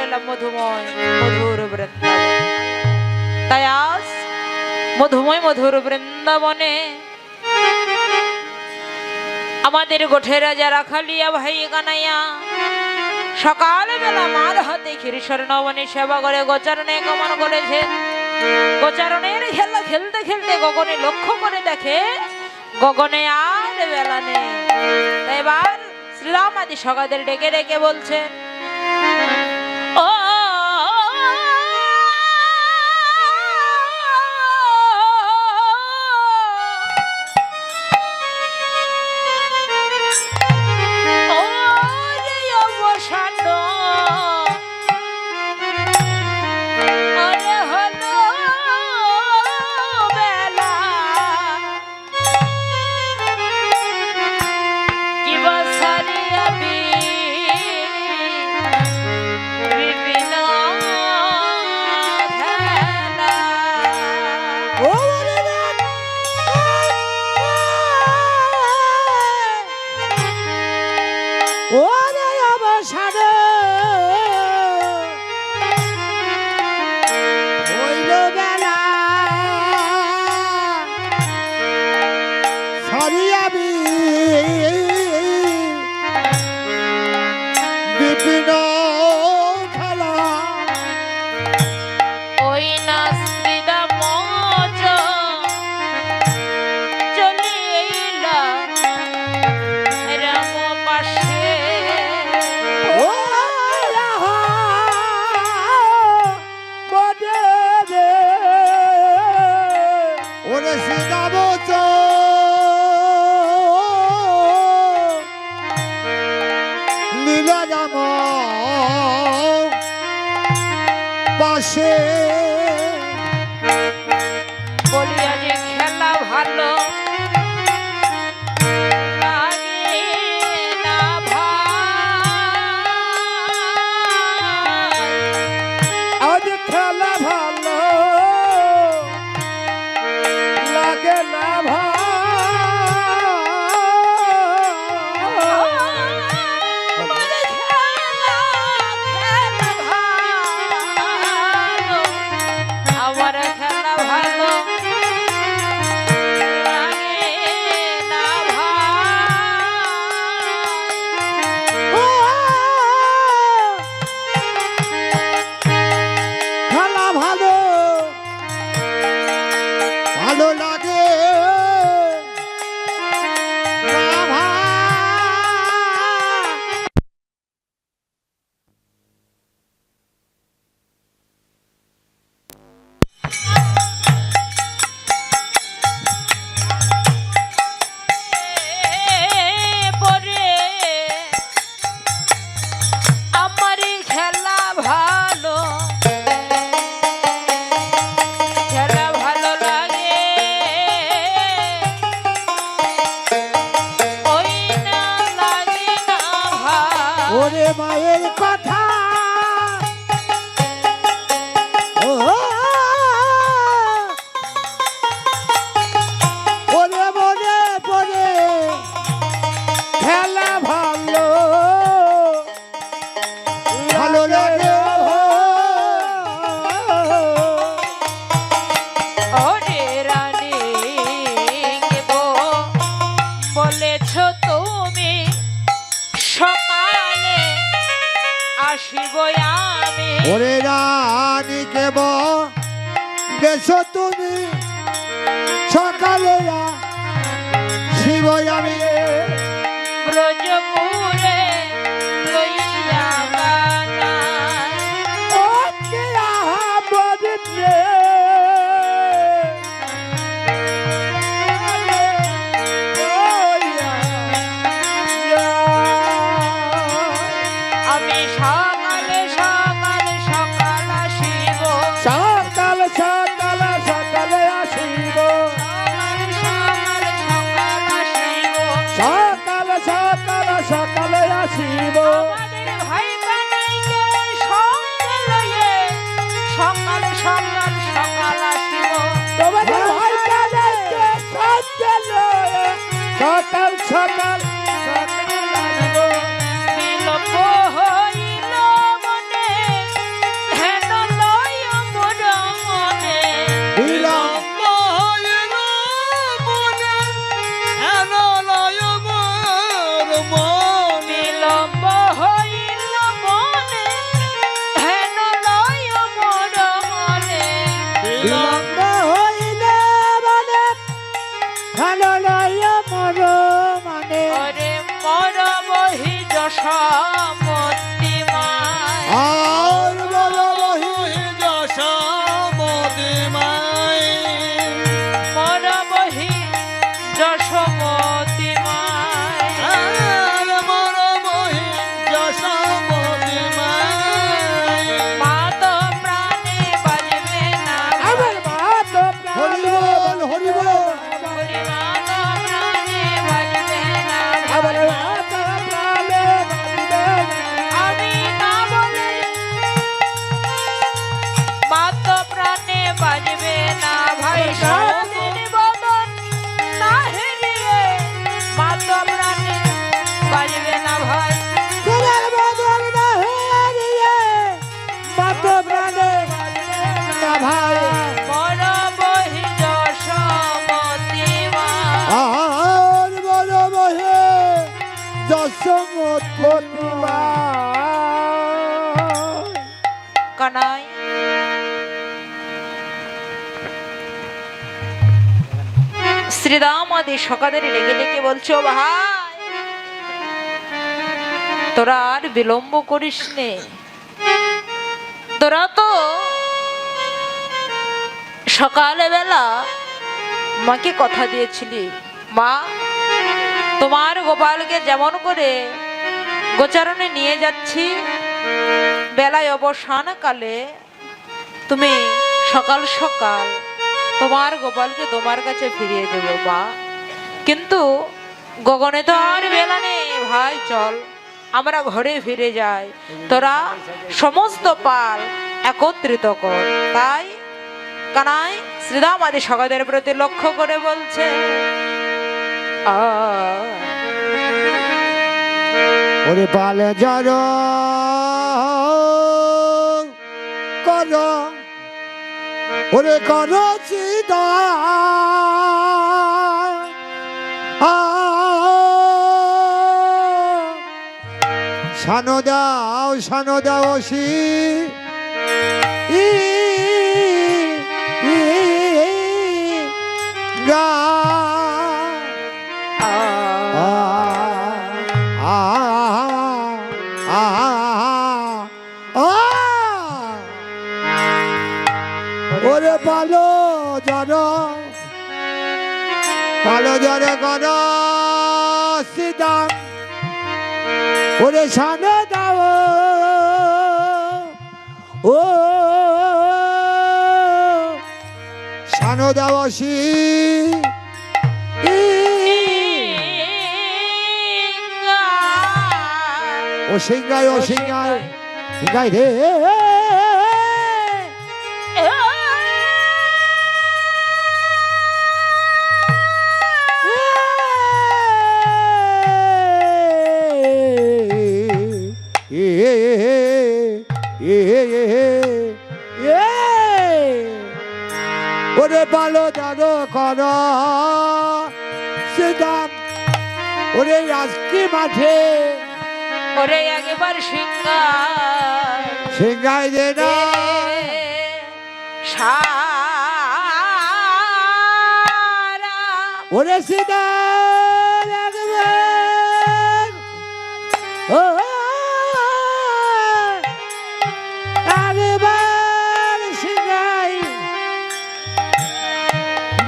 এলাম মধুময় মধুর বৃন্দাবন। তাই আজ মধুময় মধুর বৃন্দাবনে আমাদের গোঠের রাজা রাখালিয়া ভাই কানাইয়া সকালবেলা মার হাতে ক্ষীরসর নবনে সেবা করে গোচারণে গমন করেছে। গোচারণের খেলা খেলতে খেলতে গগনে লক্ষ্য করে দেখে গগনে আর বেলা নেই। তাই এবার শ্রীরাম আদি সগাদের ডেকে ডেকে বলছে, ও বলিয়া যে খেলা ভালো মায়ের কথা ওরে মনে পড়ে খেলা ভালো ভালো লাগে ওরে রানী বলেছ তুমি সকালে আসিব আমি। ওরে রানী কেব বেশ তুমি সকালে আসিব আমি। ব্রজপুরে লইয়া গানায় ওকে আহাবদে আমি সকালে সকালে সকাল আসিব সকাল সকাল সকালে আসিব সকাল সকাল সকাল আসিব কানাই শ্রীরাম আদি সকাদের রেগে ডেকে বলছো ভাই তোরা আর বিলম্ব করিস নে, তোরা তো সকালে বেলা মাকে কথা দিয়েছিলি মা তোমার গোপালকে যেমন করে গোচারণে নিয়ে যাচ্ছি বেলায় অবসান কালে তুমি সকাল সকাল তোমার গোপালকে তোমার কাছে ফিরিয়ে দেবো মা। কিন্তু গগনে তো আর বেলা নেই ভাই, চল আমরা ঘরে ফিরে যাই, তোরা সমস্ত পাল একত্রিত কর। তাই কানাই শ্রীরাম আদি সকাদের প্রতি লক্ষ্য করে বলছে ওরে পাল জর কর ওরে কর চিদা সানো দাও সি গা ওরে পালো জর কর সিদাম ওরে সানো দাও ও সানো দাও সি ও সিংগাই রে ওরে ভালো জানো কর সিদাম ওরে আজকে মাঠে ওরে একবার সিংগাই দে না সারা ওরে সিদাম একবার ও একবার সিংগাই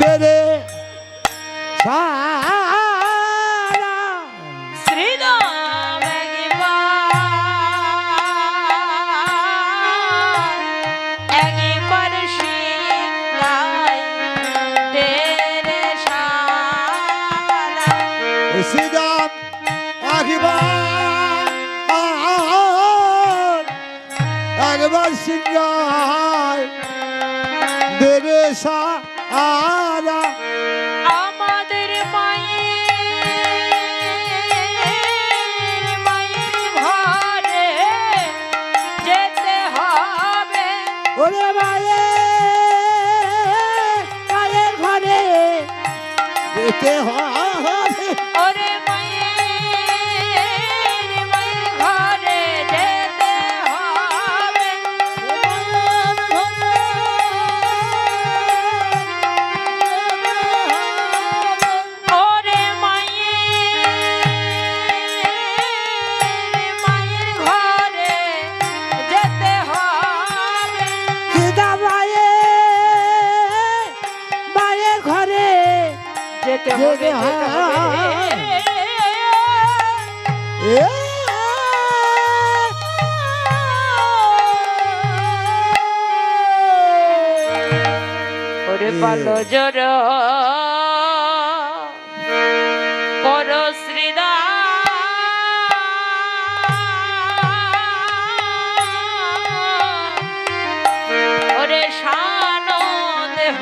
দে রে শ্রীরাম একবার সিংহাই দে রে সারা শ্রীরাম একবার সিংহাই দে রে সারা আমাদের মায়ের ঘরে যেতে হবে ওরে মায়ের ঘরে যেতে হবে ওরে মায়ের ঘরে যেতে হবে ওরে মায়ের ঘরে যেতে হবে সীতা মায়ের ঘরে যেতে হবে ওরে পালো জর কর শ্রীদা ওরে শানো দেহ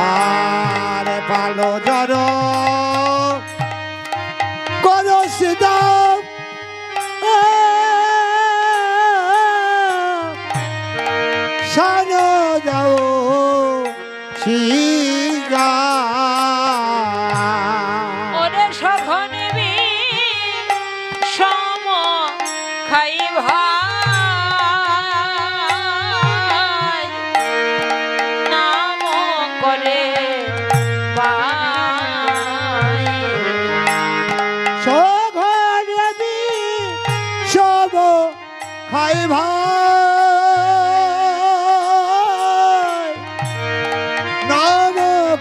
আরে ভালো জর করো সীতা সানো যাও শিগা ওরে সখনে বি সময় নাম খাই ভাই নাম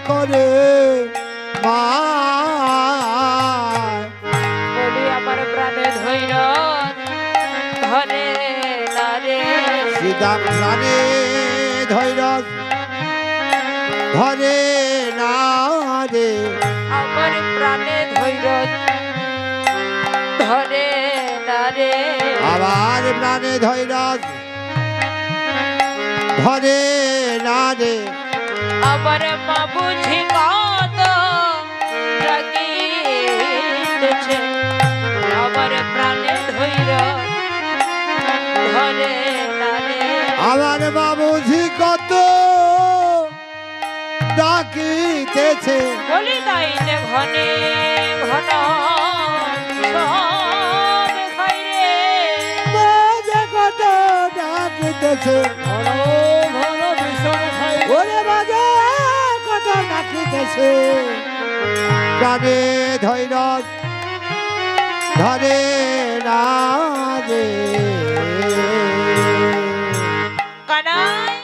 করে মা বলি আমার প্রাণে ধৈর ধরে না রে সীতা প্রাণে ধৈর্য ধরে না রে আমার প্রাণে ধৈর ধরে না রে আবার প্রাণে ধৈর্য ধরে না রে আবার মা বুঝি কত রাগিতেছে আমার প্রাণে ধৈর ধরে না রে আমার বাবুজি কত ডাকিতেছে বলি তাই যে ঘনে ঘন সব খাই রে বাজে কত ডাকিতেছে ওরে বাজে কত ডাকিতেছে প্রাণে ধৈর্য ধরে না রে কানাই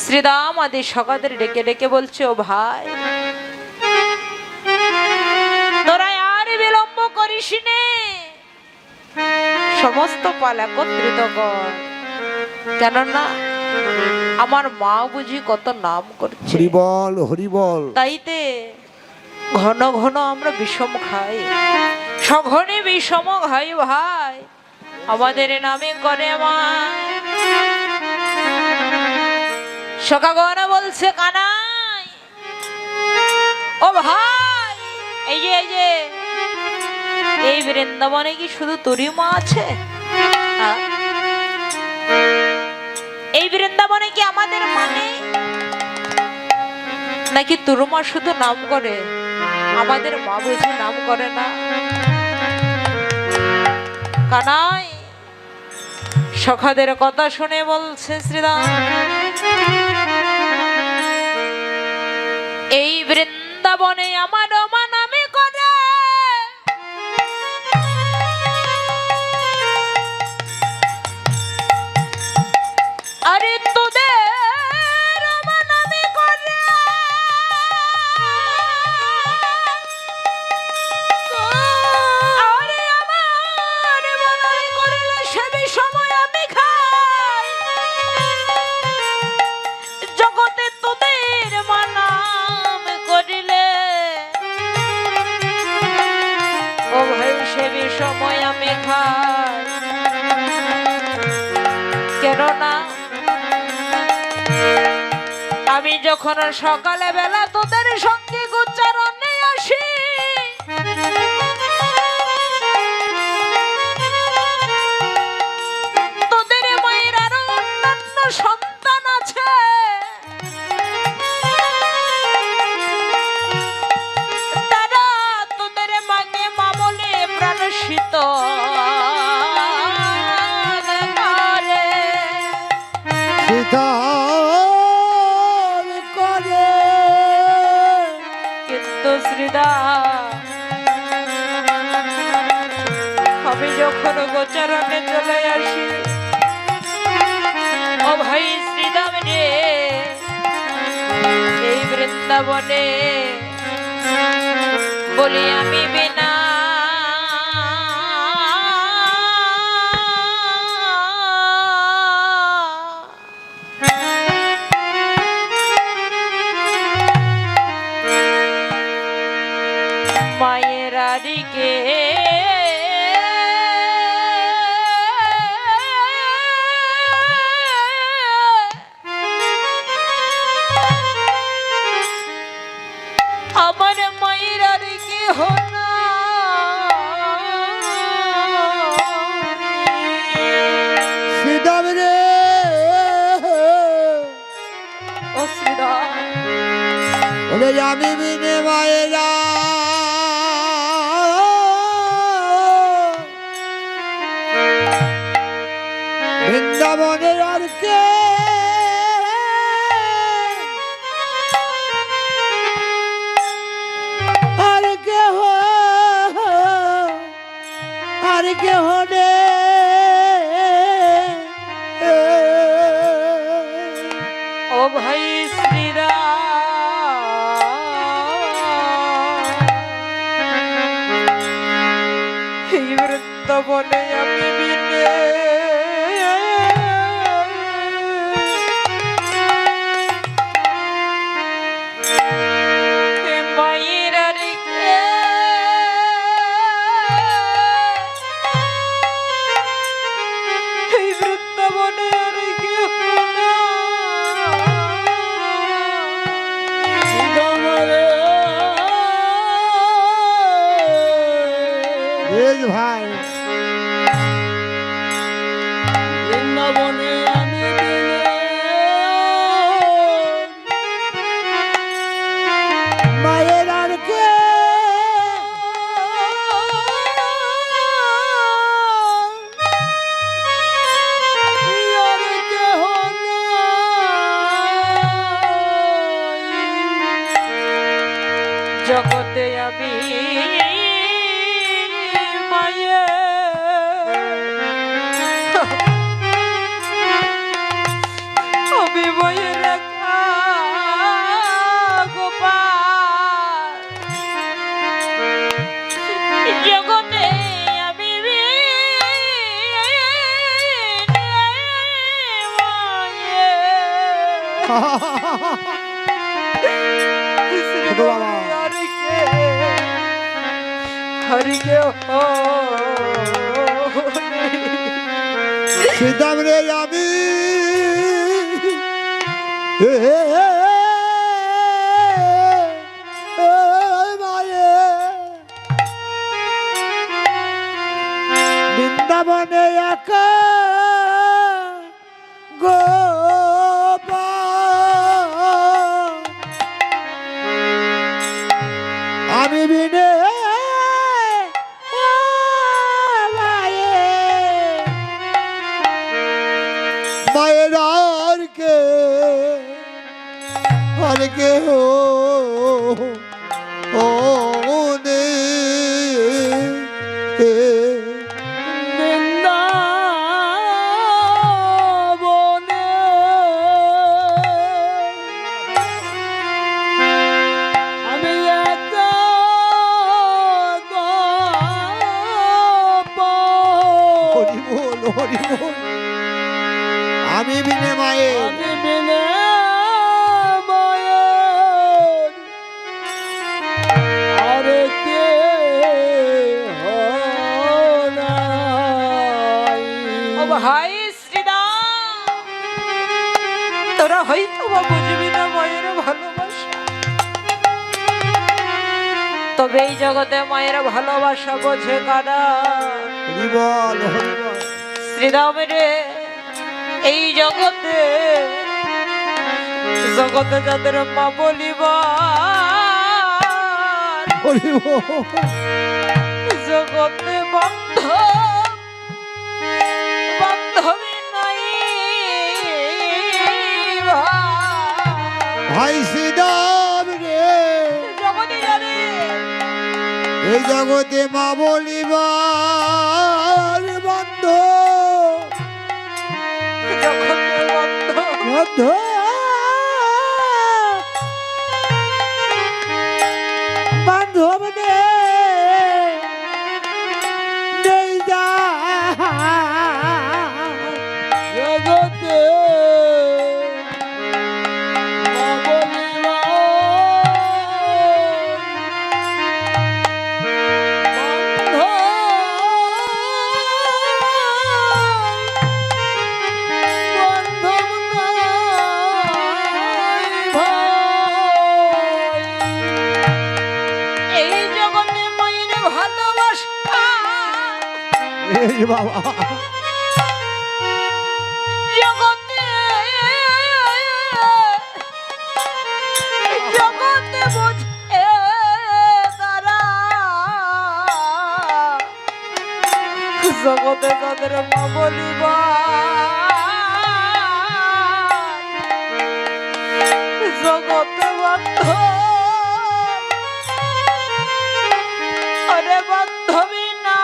শ্রীরাম আদি সকাদের ডেকে ডেকে বলছে ও ভাই তোরা আর বিলম্ব করিস নে সমস্ত পাল একত্রিত কর কেননা আমার মা বুঝি কত নাম করছে হরিবল হরিবল তাইতে ঘন ঘন আমরা বিষম খাই সঘনে বিষম খাই ভাই আমাদের নামে করে মা সকাগনা বলছে কানাই ও ভাই এই যে এই বৃন্দাবনে কি শুধু তোরই মা আছে হ্যাঁ? এই বৃন্দাবনে কি আমাদের মানে নাকি তোর মা শুধু নাম করে আমাদের মা বুঝি নাম করে না কানাই সখাদের কথা শুনে বলছে শ্রীরাম এই বৃন্দাবনে আমার মা নামে করে আরে তোদের মা নামে করে আরে আমার মা নামে করিলে সে সময় আমি খাই জগতে তোদের মা নাম করিলে ও ভাই সে সময় আমি খাই কেননা আমি যখন সকালে বেলা তোদের সঙ্গে উচ্চারণে আসি তোদের মায়ের আরো অন্যান্য সন্তান আছে তারা তোদের মাকে মা বলে প্রাণ শীতল করে শীতল করে কিন্তু শ্রীদা আমি যখন গোচারণে চলে আসি ও ভাই শ্রীদাম রে এই বৃন্দাবনে বলি আমি বিনা মায়ের আদিকে আমার মায়ের আদিকে হনা শ্রীদাম রে ও শ্রীরাম বলে আমি বিনে মায়েরা বৃন্দাবনের আর কে আর কে আর কেহ ও ভাই শ্রীরাম এই বৃন্দাবনে আমি বিনে মায়ের আর কে এই বৃন্দাবনে আর কেহ ভাই বৃন্দাবনে আমি মায়ের আর কে জগতে আমি জগতে আমি হরিকে শ্রীদাম রে আমি বৃন্দাবনে একা গোপাল আমি বিনে মায়ের আর কে ও নে বৃন্দাবনে আমি একা হরি বল আমি বিনে মায়ের আর কে ও ভাই শ্রীরাম তোরা হয়তো বা বুঝবি না মায়ের ভালোবাসা, তবে এই জগতে মায়ের ভালোবাসা বোঝে কারা? শ্রীরাম রে এই জগতে যাদের মা বলিবার জগতে বান্ধবী নাই ভাই শ্রীরাম রে জগতে জানে এই জগতে মা বলিবার বন্ধ বান্ধব নেই জগতে বাবা জগতে বোঝে তারা জগতে তাদের মা বলিবা জগতে বান্ধ আরে বান্ধবী না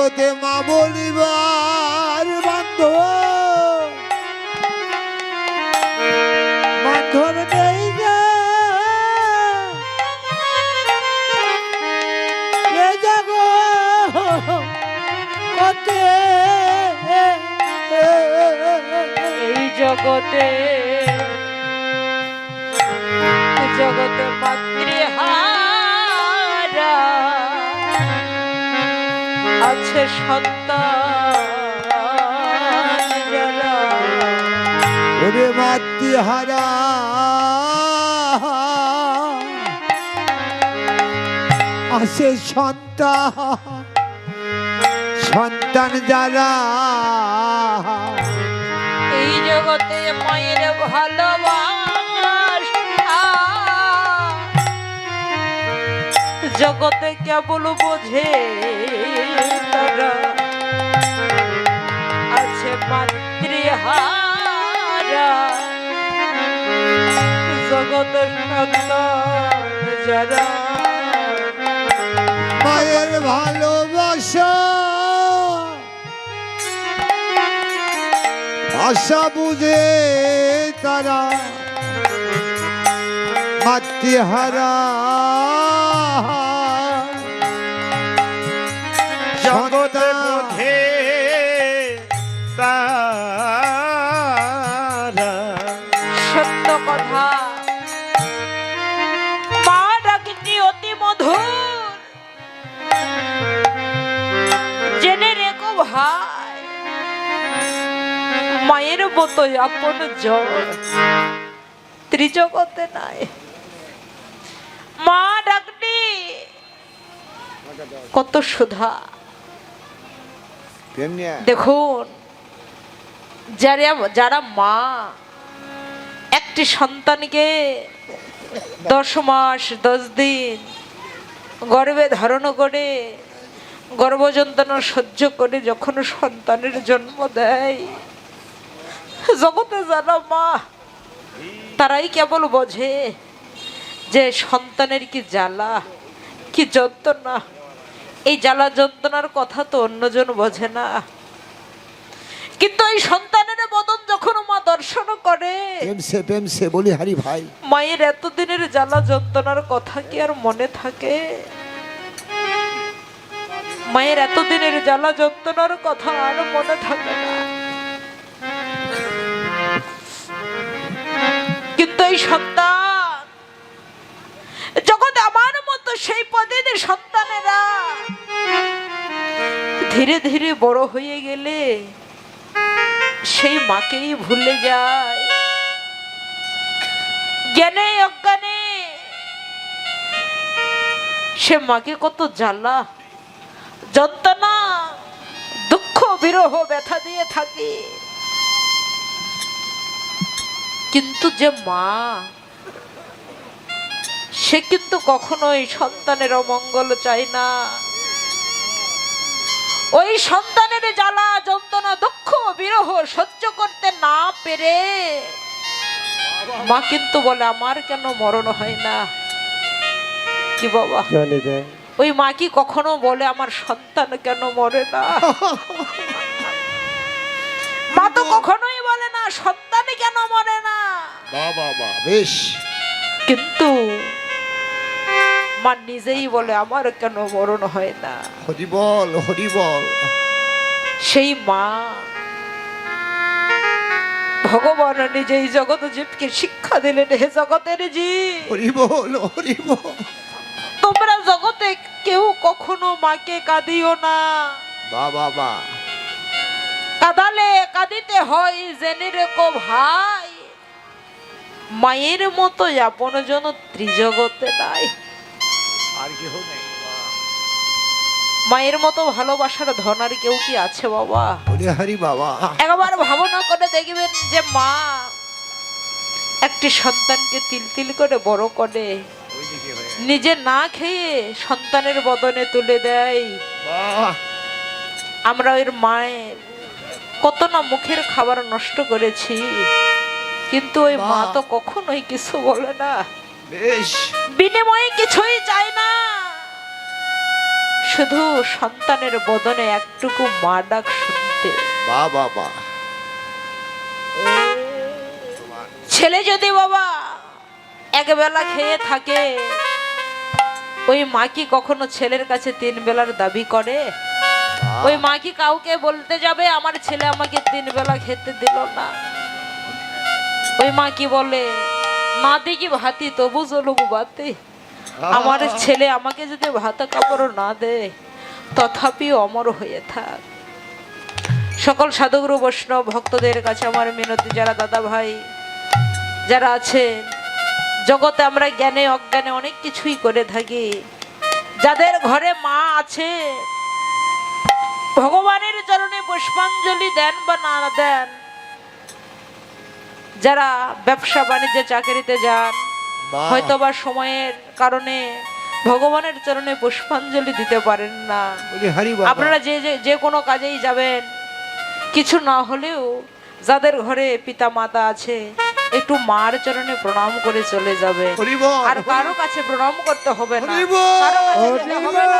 জগতে মা বলিবার বান্ধব বান্ধব নেই যে এ জগতে এই জগতে জগতে মাতৃহারা আছে সন্তান যারা। ওরে মাতৃহারা আছে সন্তান যারা। এই জগতে মায়ের ভালোবাসা জগতে কেবল বোঝে তারা আছে মাতৃহারা জগত সন্তান যারা। মায়ের ভালোবাসা আশা বুঝে তারা মাতৃহারা জগতে বোঝে তারা। সত্য কথা মা ডাকটি অতি মধুর জেনে রেখো ভাই মায়ের মতো আপন জন ত্রিজগতে নাই। মা ডাকটি কত সুধা দেখুন যারা মা একটি সন্তানকে 10 মাস 10 দিন গর্ভে ধারণ করে গর্ভযন্ত্রণা সহ্য করে যখন সন্তানের জন্ম দেয় জগতে যারা মা তারাই কেবল বোঝে যে সন্তানের কি জ্বালা কি যন্ত্রণা। এই জ্বালা যন্ত্রণার কথা তো অন্যজন বোঝে না, কিন্তু এই সন্তানের বদন যখন মা দর্শন করে প্রেমসে বলি হারি ভাই মায়ের এতদিনের জ্বালা যন্ত্রণার কথা কি আর মনে থাকে? মায়ের এতদিনের জ্বালা যন্ত্রণার কথা আর মনে থাকে না। কিন্তু এই সন্তান জগতে আমার মতো সেই পদের সন্তানেরা ধীরে ধীরে বড় হয়ে গেলে সেই মাকেই ভুলে যায়। জ্ঞানে অজ্ঞানে সে মাকে কত জ্বালা যন্ত্রণা দুঃখ বিরহ ব্যথা দিয়ে থাকে। কিন্তু যে মা সে কিন্তু কখনোই সন্তানের অমঙ্গল চায় না। ওই সন্তানের জ্বালা যন্ত্রণা দুঃখ বিরহ সহ্য করতে না পেরে মা কিন্তু বলে আমার কেন মরণ হয় না। কি বাবা ওই মা কি কখনো বলে আমার সন্তান কেন মরে না? মা তো কখনোই বলে না সন্তান কেন মরে না। বেশ, কিন্তু মা নিজেই বলে আমার কেন মরণ হয় না। হরি বল হরি বল। সেই মা ভগবান নিজেই জগৎ জীবকে শিক্ষা দিলেন, হে জগতের জীব হরি বল হরি বল। তোমরা জগতে কেউ কখনো মাকে কাঁদিও না। বাবা কাঁদালে কাঁদিতে হয় জেনে রেখো ভাই মায়ের মতো আপন জন ত্রিজগতে নাই। আর কেউ নেই। মায়ের মতো ভালোবাসার ধন আর কেউ কি আছে বাবা? হরি হরি বাবা। একবার ভাবনা করে দেখবেন যে মা একটি সন্তানকে তিল তিল করে বড় করে নিজে না খেয়ে সন্তানের বদনে তুলে দেয়। আমরা ওই মায়ের কত না মুখের খাবার নষ্ট করেছি, কিন্তু ওই মা তো কখনোই কিছু বলে না, বেশ, বিনিময়ে কিছুই চায় না। শুধু সন্তানের বদনে একটুকু মা ডাক শুনতে। বাবা ছেলে যদি বাবা একবেলা খেয়ে থাকে, ওই মা কি কখনো ছেলের কাছে 3 বেলার দাবি করে? ওই মা কি কাউকে বলতে যাবে আমার ছেলে আমাকে 3 বেলা খেতে দিল না? ওই মা কি বলে, না দেখি ভাতি তবু চলুক বাতে, আমার ছেলে আমাকে যদি ভাত কাপড় না দেয় তথাপি অমর হয়ে থাক। সকল সাধুগুরু বৈষ্ণব ভক্তদের কাছে আমার মিনতি, যারা দাদা ভাই যারা আছেন জগতে, আমরা জ্ঞানে অজ্ঞানে অনেক কিছুই করে থাকি। যাদের ঘরে মা আছে, ভগবানের চরণে পুষ্পাঞ্জলি দেন বা না দেন, যারা ব্যবসা বাণিজ্যে চাকরিতে যান, হয়তো বা সময়ের কারণে ভগবানের চরণে পুষ্পাঞ্জলি দিতে পারেন না, আপনারা যে কোনো কাজেই যাবেন, কিছু না হলেও যাদের ঘরে পিতা মাতা আছে একটু মার চরণে প্রণাম করে চলে যাবে। আর কারো কাছে প্রণাম করতে হবে না, কারো কাছে যেতে হবে না।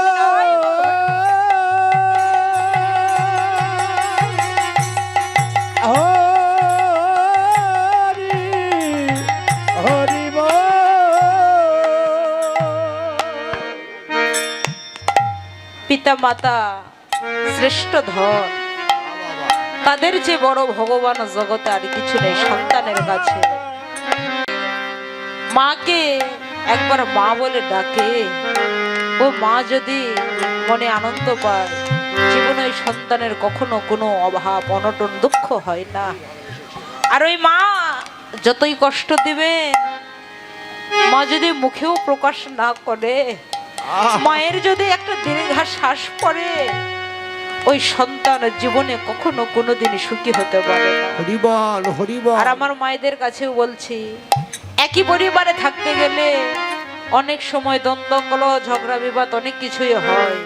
পিতা মাতা শ্রেষ্ঠ ধন, তাদের যে বড় ভগবান জগতে আর কিছু নেই সন্তানের কাছে। মাকে একবার মা বলে ডাকে, ও মা যদি মনে আনন্দ পায়, জীবনে ওই সন্তানের কখনো কোনো অভাব অনটন দুঃখ হয় না। আর ওই মা যতই কষ্ট দিবে, মা যদি মুখেও প্রকাশ না করে, মায়ের যদি একটা দীর্ঘশ্বাস পড়ে, ওই সন্তান জীবনে কখনো কোনোদিন সুখী হতে পারে না। আর আমার মায়েদের কাছেও বলছি, একই পরিবারে থাকতে গেলে অনেক সময় দ্বন্দ্ব কলহ ঝগড়া বিবাদ অনেক কিছুই হয়।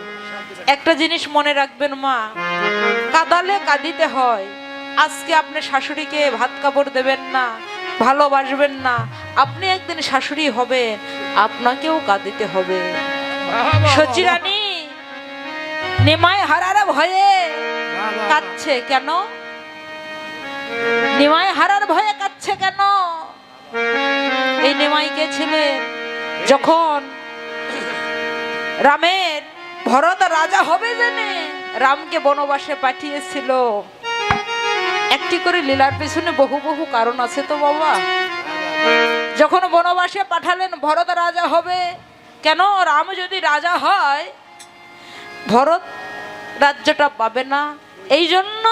একটা জিনিস মনে রাখবেন, মা কাঁদালে কাঁদিতে হয়। আজকে আপনি শাশুড়িকে ভাত কাপড় দেবেন না, ভালোবাসবেন না, আপনি একদিন শাশুড়ি হবেন, আপনাকেও কাঁদিতে হবে। সচিরানী নিমাই হারার ভয়ে কাঁদছে কেন? নিমাই হারার ভয়ে কাঁদছে কেন? এই নিমাই কে ছিলেন? যখন রামের ভরত রাজা হবে জেনে রামকে বনবাসে পাঠিয়েছিল, একটি করে লীলার পেছনে বহু বহু কারণ আছে তো বাবা। যখন বনবাসে পাঠালেন ভরত রাজা হবে, কেন? রাম যদি রাজা হয় ভরত রাজ্যটা পাবে না, এই জন্য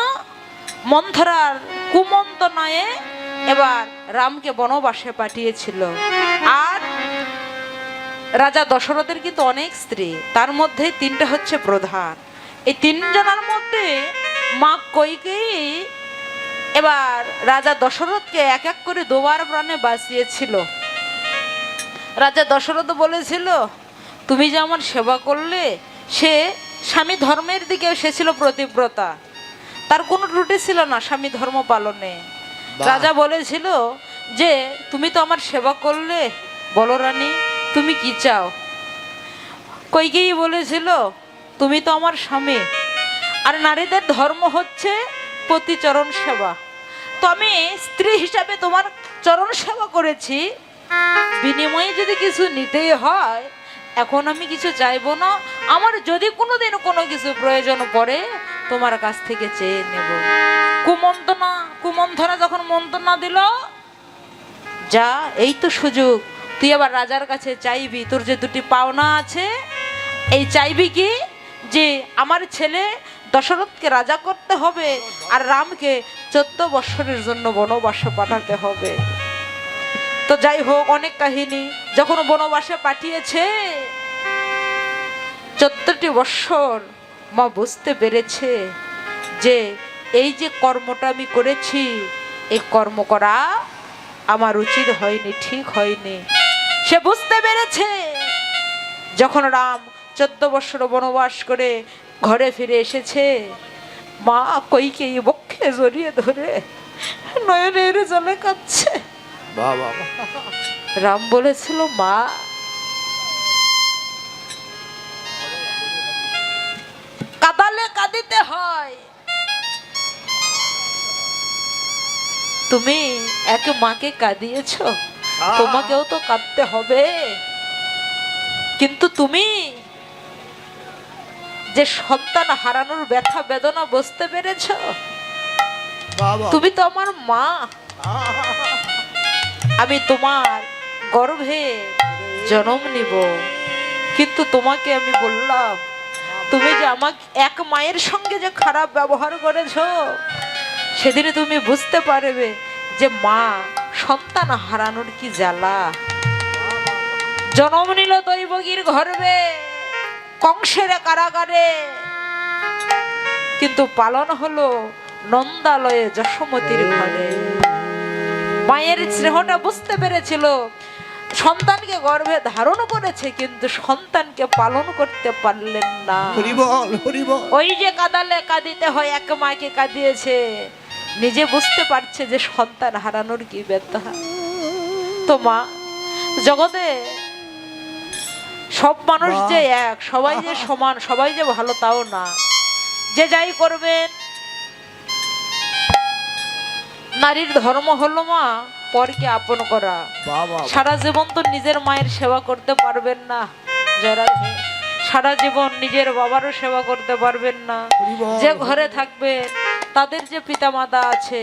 মন্থরার কুমন্ত্রণায় এবার রামকে বনবাসে পাঠিয়েছিল। আর রাজা দশরথের কিন্তু অনেক স্ত্রী, তার মধ্যে 3টা হচ্ছে প্রধান। এই 3 জনের মধ্যে মা কইকেয়ী এবার রাজা দশরথকে এক এক করে 2বার প্রাণে বাঁচিয়েছিল। রাজা দশরথ বলেছিল, তুমি যে আমার সেবা করলে, সে স্বামী ধর্মের দিকে সে ছিল প্রতিব্রতা, তার কোনো ত্রুটি ছিল না স্বামী ধর্ম পালনে। রাজা বলেছিল যে তুমি তো আমার সেবা করলে, বলো রানী তুমি কি চাও? কইকেয়ী বলেছিল, তুমি তো আমার স্বামী, আর নারীদের ধর্ম হচ্ছে পতি চরণ সেবা, তো আমি স্ত্রী হিসাবে তোমার চরণ সেবা করেছি, বিনিময়ে যদি কিছু নিতেই হয় এখন আমি কিছু চাইবো না, আমার যদি কোনোদিন কোনো কিছু প্রয়োজন পড়ে তোমার কাছ থেকে চেয়ে নেব। কুমন্থনা যখন মন্ত্রণা দিল, যা এই তো সুযোগ, তুই আবার রাজার কাছে চাইবি, তোর যে 2টি পাওনা আছে, এই চাইবি কি যে আমার ছেলে দশরথকে রাজা করতে হবে আর রামকে 14 বৎসরের জন্য বনবাসে পাঠাতে হবে। তো যাই হোক, অনেক কাহিনী। যখন বনবাসে পাঠিয়েছে 14টি বৎসর, মা বুঝতে পেরেছে যে এই যে কর্মটা আমি করেছি, এই কর্ম করা আমার উচিত হয়নি, ঠিক হয়নি। সে বুঝতে পেরেছে। যখন রাম 14 বৎসর বনবাস করে ঘরে ফিরে এসেছে, মা কইকেয়ী বক্ষে জড়িয়ে ধরে নয়নের জলে কাঁদছে। রাম বলেছিল, মা তুমি এক মাকে কাঁদিয়েছ, তোমাকেও তো কাঁদতে হবে। কিন্তু তুমি যে সন্তান হারানোর ব্যথা বেদনা বুঝতে পেরেছ, বাবা তুমি তো আমার মা। আমি তোমার গর্ভে জন্ম নিব, কিন্তু তোমাকে আমি বললাম তুমি যে আমাকে এক মায়ের সঙ্গে যে খারাপ ব্যবহার করেছ, সেদিনে তুমি বুঝতে পারবে যে মা সন্তান হারানোর কি জ্বালা। জন্ম নিল দৈবগীর গর্ভে, কংসের কারাগারে, কিন্তু পালন হলো নন্দালয়ে যশোমতির ঘরে। মায়ের স্নেহটা বুঝতে পেরেছিল, সন্তানকে গর্ভে ধারণ করেছে কিন্তু সন্তানকে পালন করতে পারলেন না। হরি বল হরি বল। ওই যে কাঁদালে কাঁদিতে হয়, এক মাকে কাঁদিয়েছে, নিজে বুঝতে পারছে যে সন্তান হারানোর কি ব্যথা। তো মা, জগতে সব মানুষ যে এক, সবাই যে সমান, সবাই যে ভালো তাও না। যে যাই করবেন, নারীর ধর্ম হলো মা পরকে আপন করা। বাবা সারা জীবন তো নিজের মায়ের সেবা করতে পারবেন না যারা, সারা জীবন নিজের বাবারও সেবা করতে পারবেন না। হরি বল। যে ঘরে থাকবেন তাদের যে পিতামাতা আছে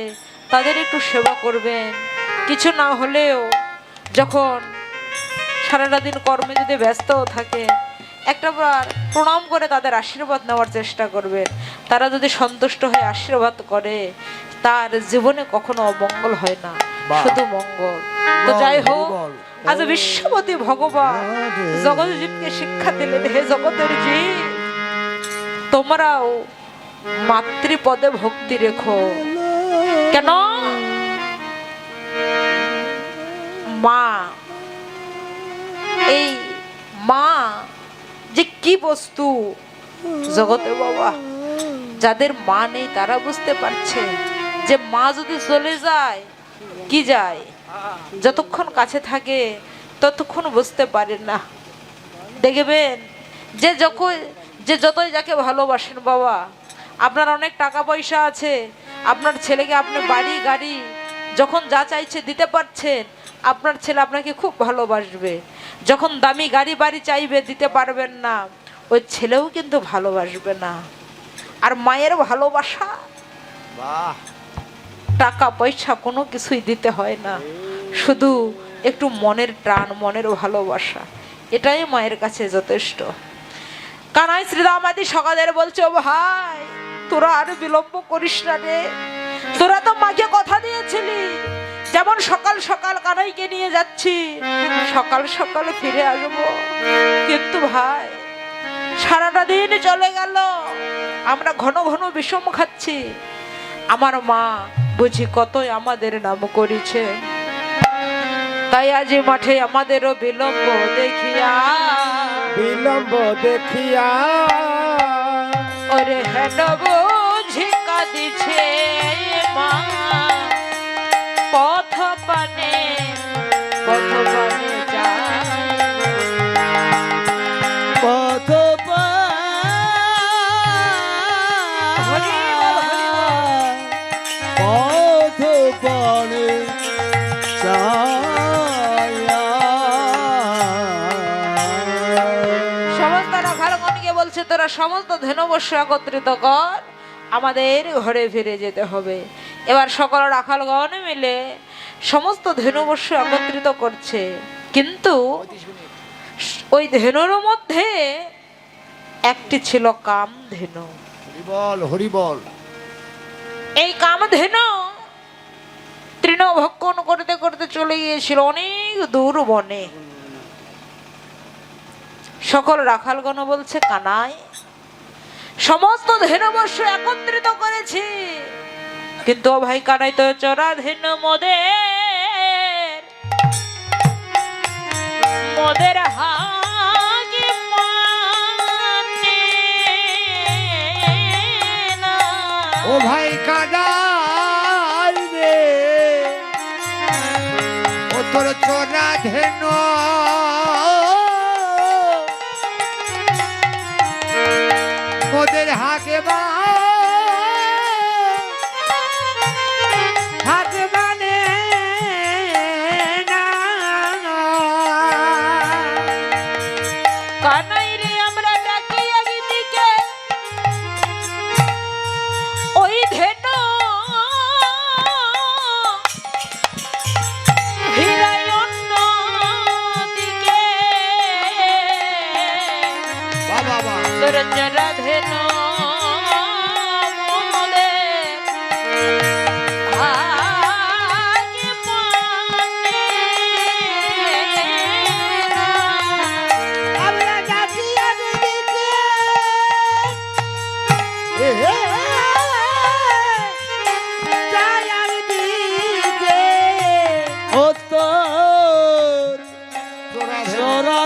তাদের একটু সেবা করবেন। কিছু না হলেও যখন সারাটা দিন কর্মে যদি ব্যস্তও থাকে, একটা বার প্রণাম করে তাদের আশীর্বাদ নেওয়ার চেষ্টা করবেন। তারা যদি সন্তুষ্ট হয়ে আশীর্বাদ করে, তার জীবনে কখনো অমঙ্গল হয় না, বাহ। শুধু মঙ্গল। তো যাই হোক, বল। আজ বিশ্বপতি ভগবান জগৎ জীবকে শিক্ষা দিলেন, হে জগতের জীব, তোমরাও মাতৃপদে ভক্তি রেখো। কেন? মা, এই মা যে কি বস্তু জগতে বাবা, যাদের মা নেই তারা বুঝতে পারছে যে মা যদি চলে যায় কি যায়, যতক্ষণ কাছে থাকে ততক্ষণ বুঝতে পারেন না। দেখবেন যে যতই যাকে ভালোবাসেন বাবা, আপনার অনেক টাকা পয়সা আছে, আপনার ছেলেকে আপনি বাড়ি গাড়ি যখন যা চাইছে দিতে পারছেন, আপনার ছেলে আপনাকে খুব ভালোবাসবে। যখন দামি গাড়ি বাড়ি চাইবে, দিতে পারবেন না, ওই ছেলেও কিন্তু ভালোবাসবে না। আর মায়ের ভালোবাসা বাহ টাকা পয়সা কোনো কিছুই দিতে হয় না, শুধু একটু মনের টান, মনের ভালোবাসা, এটাই মায়ের কাছে যথেষ্ট। কানাই শ্রীরামাদি সকালের বলছে, ও ভাই তোরা আর বিলম্ব করিস না রে, তোরা তো মাকে কথা দিয়েছিলি যেমন সকাল সকাল কানাইকে নিয়ে যাচ্ছি, সকাল সকাল ফিরে আসবো। কিন্তু ভাই সারাটা দিন চলে গেল, আমরা ঘন ঘন বিষম খাচ্ছি, আমার মা বুঝি কতই আমাদের নাম করেছে। তাই আজ মাঠে আমাদেরও বিলম্ব দেখিয়া, বিলম্ব দেখিয়া ওরে হেন বুঝি কাঁদিছে মা, পথ পানে যায়। পথ হরি বল, হরি বল। পথ পানে ছায়া। সমস্ত রাখালগণকে বলছে, তোরা সমস্ত ধেনুবর্ষ একত্রিত কর, আমাদের ঘরে ফিরে যেতে হবে। এবার সকল রাখালগণ মিলে সমস্ত ধেনুবর্ষ একত্রিত করছে, কিন্তু ওই ধেনুর মধ্যে একটি ছিল কামধেনু। হরি বল হরি বল। এই কামধেনু তৃণভক্ষণ করতে করতে চলে গিয়েছিল অনেক দূর বনে। সকল রাখালগণ বলছে, কানাই সমস্ত ধেনুবর্ষ একত্রিত করেছি, কিন্তু ও ভাই কানাই তো চোরা ধেনু মোদের হাগে মানে না। ও ভাই কাদাই রে, ও তোর চোরা ধেন মোদের হাকে বা হাকে মানে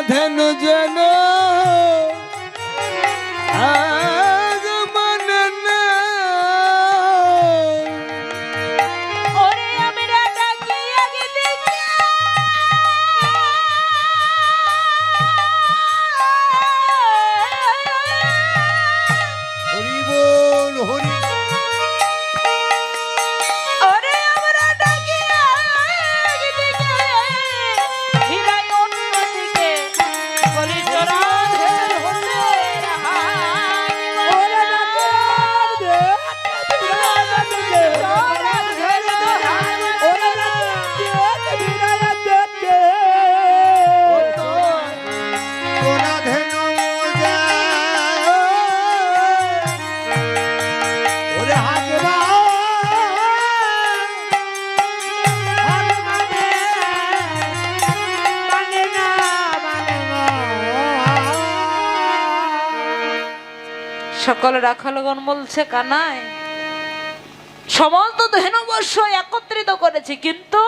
ধেনু যেন আজ মানে না। ওরে আমরা ডাকি আগে দেখে হরি বল হরি ওরে আমরা ডাকি আগে দেখে হিরাই অন্যদিকে বলি চোরা ধেনু হতে ওরে ডাকে দে বিরায়া দে চোরা ধেনু ওরে ডাকে বিরায়া দে সোনা ধেনু যা ওরে হাতে বা হাতে মানে না মানে না সকল রাখালগণ বলছে কানাই সমস্ত ধেনু বর্ষ একত্রিত করেছি কিন্তু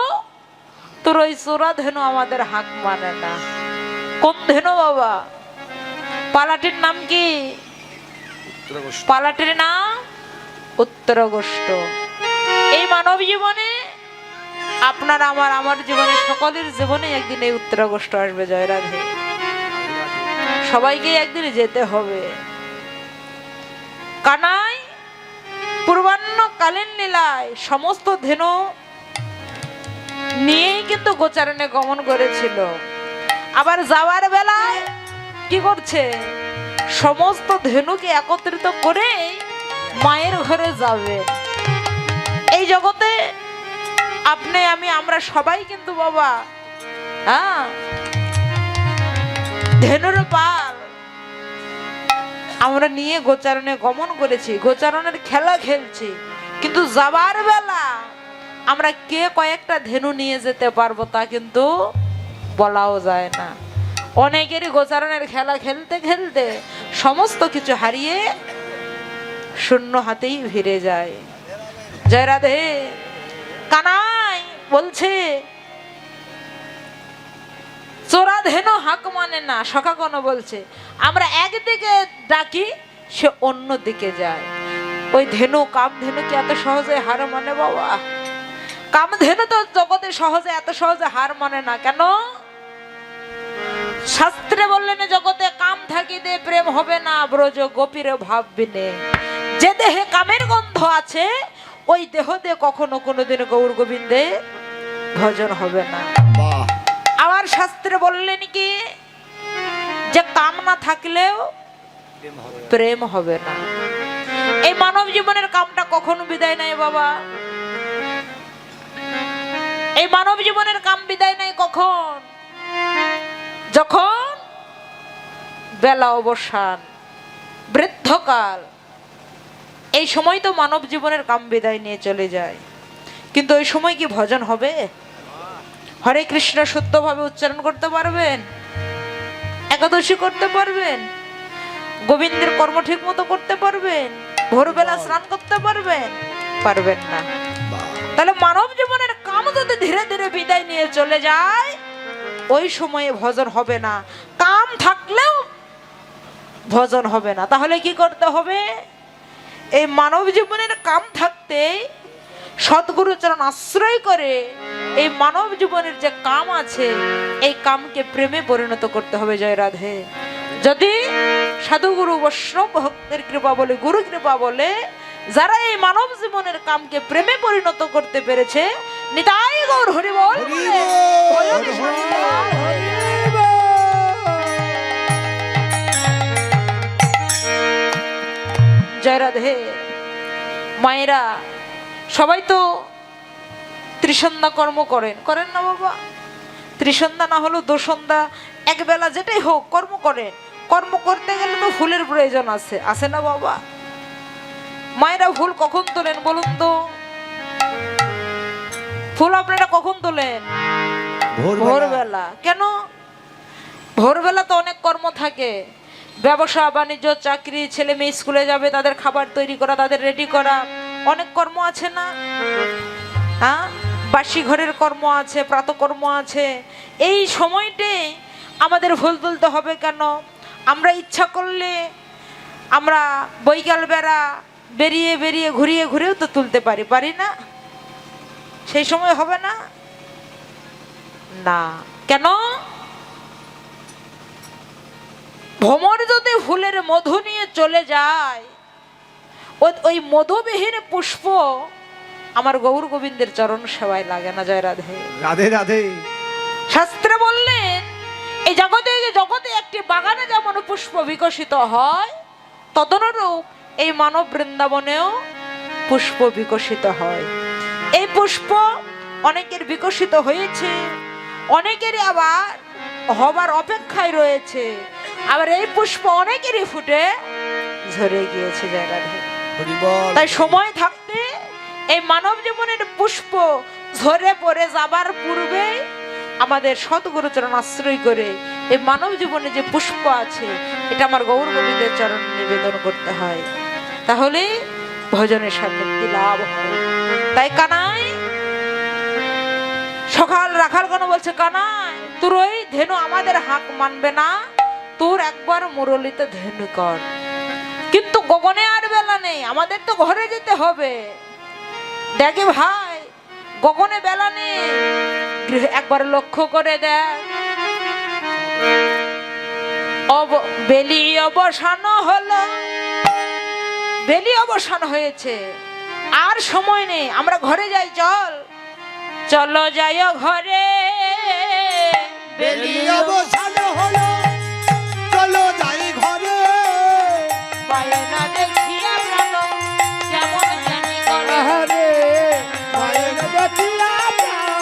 তোর ওই চোরা ধেনু আমাদের হাক মানে না। কোন ধেনু বাবা? পালাটির নাম কি? পালাটির নাম উত্তরগোষ্ঠ। এই মানব জীবনে আপনার আমার জীবনে সকলের জীবনে একদিন এই উত্তরগোষ্ঠ আসবে। জয় রাধে। সবাইকে একদিন যেতে হবে। কানাই পূর্বাহ্নকালীন লীলায় সমস্ত ধেনু নিয়েই কিন্তু গোচারণে গমন করেছিল। আবার যাওয়ার বেলায় কি করছে? সমস্ত ধেনুকে একত্রিত করে মায়ের ঘরে যাবে। এই জগতে আপনি আমি আমরা সবাই কিন্তু বাবা হ্যাঁ ধেনুর পাল আমরা নিয়ে গোচারণে গমন করেছি, গোচারণের খেলা খেলছি, কিন্তু যাবার বেলা আমরা কে কয়েকটা ধেনু নিয়ে যেতে পারবো তা কিন্তু বলাও যায় না। অনেকেরই গোচারণের খেলা খেলতে খেলতে সমস্ত কিছু হারিয়ে শূন্য হাতেই ফিরে যায়। জয় রাধে। কানাই বলছে চোরা ধেনু হাক মানে না। সখাগণ বলছে আমরা একদিকে ডাকি সে অন্য দিকে যায়। ওই ধেনু কাম ধেনু কি এত সহজে হার মানে বাবা? কাম ধেনু তো জগতে সহজে এত সহজে হার মানে না। কেন? শাস্ত্রে বললেন জগতে কাম থাকিতে প্রেম হবে না, ব্রজ গোপীর ভাব বিনে। যে দেহে কামের গন্ধ আছে ওই দেহ দিয়ে কখনো কোনোদিন গৌর গোবিন্দে ভজন হবে না। বাহ আবার শাস্ত্রে বললেন কি যে কাম না থাকলেও প্রেম হবে না। এই মানব জীবনের কামটা কখনো বিদায় নাই বাবা। এই মানব জীবনের কাম বিদায় নাই কখন? যখন বেলা অবসান, বৃদ্ধকাল, এই সময় তো মানব জীবনের কাম বিদায় নিয়ে চলে যায়। কিন্তু ওই সময় কি ভজন হবে? হরে কৃষ্ণ সত্যভাবে উচ্চারণ করতে পারবেন? একাদশী করতে পারবেন? গোবিন্দের কর্ম ঠিক মতো করতে পারবেন? ভোরবেলা স্নান করতে পারবেন? পারবেন না। তাহলে মানব জীবনের কাম যদি ধীরে ধীরে বিদায় নিয়ে চলে যায় ওই সময়ে ভজন হবে না। কাম থাকলেও ভজন হবে না। তাহলে কি করতে হবে? এই মানব জীবনের কাম থাকতে সদ্গুরু চরণ আশ্রয় করে এই মানব জীবনের যে কাম আছে এই কামকে প্রেমে পরিণত করতে হবে। জয় রাধে। যদি সাধুগুরু বৈষ্ণব ভক্তের কৃপা বলে, গুরু কৃপা বলে, যারা এই মানব জীবনের কামকে প্রেমে পরিণত করতে পেরেছে, নিতাই গৌর হরি বল জয় রাধে। মায়েরা সবাই তো ত্রিসন্ধ্যা কর্ম করেন, করেন না বাবা? ত্রিসন্ধ্যা না হলেও দোসন্ধ্যা, একবেলা যেটাই হোক কর্ম করেন। কর্ম করতে গেলে তো ফুলের প্রয়োজন আছে, আছে না বাবা? মায়েরা ফুল কখন তোলেন বলুন তো? ফুল আপনারা কখন তোলেন? ভোরবেলা। কেন? ভোরবেলা তো অনেক কর্ম থাকে, ব্যবসা বাণিজ্য, চাকরি, ছেলে মেয়ে স্কুলে যাবে, তাদের খাবার তৈরি করা, তাদের রেডি করা, অনেক কর্ম আছে না? হ্যাঁ, বাসি ঘরের কর্ম আছে, প্রাতকর্ম আছে। এই সময়তে আমাদের ফুল তুলতে হবে কেন? আমরা ইচ্ছা করলে আমরা বৈকাল বেলা বেরিয়ে বেরিয়ে ঘুরিয়ে ঘুরেও তো তুলতে পারি, পারি না? সেই সময় হবে না? না। কেন? ভ্রমর যদি ফুলের মধু নিয়ে চলে যায়, ওই মধুবিহীন পুষ্প আমার গৌর গোবিন্দের চরণ সেবায় লাগে না। জয় রাধে রাধে রাধে। শাস্ত্রে বললেন এই জগতে জগতে একটি বাগানে যেমন পুষ্প বিকশিত হয়, তদনুরূপ এই মানব বৃন্দাবনেও পুষ্প বিকশিত হয়। এই পুষ্প অনেকের বিকশিত হয়েছে, অনেকেরই আবার হবার অপেক্ষায় রয়েছে, আবার এই পুষ্প অনেকেরই ফুটে ঝরে গিয়েছে। জয় রাধে। তাই সময় থাকতে এই মানব জীবনের পুষ্প ঝরে পড়ে যাবার পূর্বে আমাদের সৎগুরু চরণ আশ্রয় করে এই মানব জীবনে যে পুষ্প আছে এটা আমার গৌর গোবিন্দের চরণ নিবেদন করতে হয়, তাহলে ভজনের সান্নিধ্যে লাভ হয়। তাই কানাই সকাল রাখাল কেন বলছে, কানাই তোর ওই ধেনু আমাদের হাক মানবে না, তোর একবার মুরলিতে ধেনু কর। কিন্তু গগনে আর বেলা নেই, আমাদের তো ঘরে যেতে হবে। দেখে ভাই গগনে বেলা নেই, একবার লক্ষ্য করে দেখ। বেলি অবসান হলো, বেলি অবসান হয়েছে, আর সময় নেই, আমরা ঘরে যাই। চল চলো যাই ঘরে। বেলি অবসান হলো, চলো যাই ঘরে। বায়না দেখিয়া প্রাণ কেমন জানি করে। আহারে বায়না দেখিয়া প্রাণ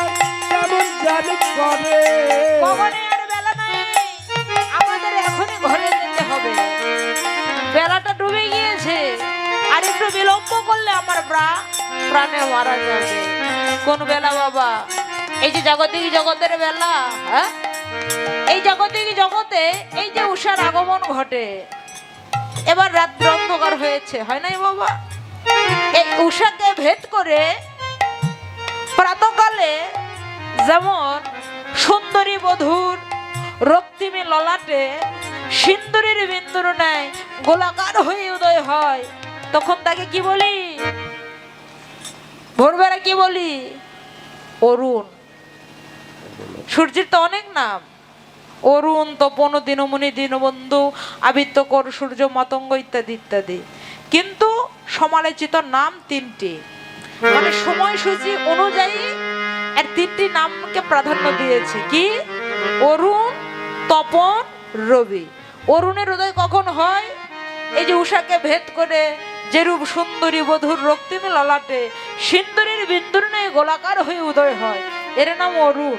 কেমন জানি করে। গগনে আর বেলা নাই, আমাদের এখনই ঘরে যেতে হবে। বেলাটা ডুবে গিয়েছে, আর একটু বিলম্ব করলে আমার প্রাণে মারা যাবে। কোন বেলা বাবা? এই যে জাগতিক জগতের বেলা। হ্যাঁ, এই জাগতিক জগতে এই যে উষার আগমন ঘটে, এবার রাত্র অন্ধকার হয়েছে, হয় নাই বাবা? এই উষাকে ভেদ করে প্রাতকালে যেমন সুন্দরী বধূর রক্তিমে ললাটে সিন্দুরের বিন্দুর ন্যায় গোলাকার হয়ে উদয় হয়, তখন তাকে কি বলি? ভোরবেলা কি বলি? অরুণ। সূর্যের তো অনেক নাম, অরুণ, তপন, দিনমণি, দীনবন্ধু, আদিত্যকর, সূর্য, মাতঙ্গ ইত্যাদি ইত্যাদি। কিন্তু সমালোচিত নাম তিনটি, মানে সময়সূচি অনুযায়ী এর তিনটি নামকে প্রাধান্য দিয়েছে। কি? অরুণ, তপন, রবি। অরুণের উদয় কখন হয়? এই যে উষাকে ভেদ করে যেরূপ সুন্দরী বধূর রক্তিমে ললাটে সিন্দুরের বিন্দুর ন্যায় গোলাকার হয়ে উদয় হয়, এর নাম অরুণ।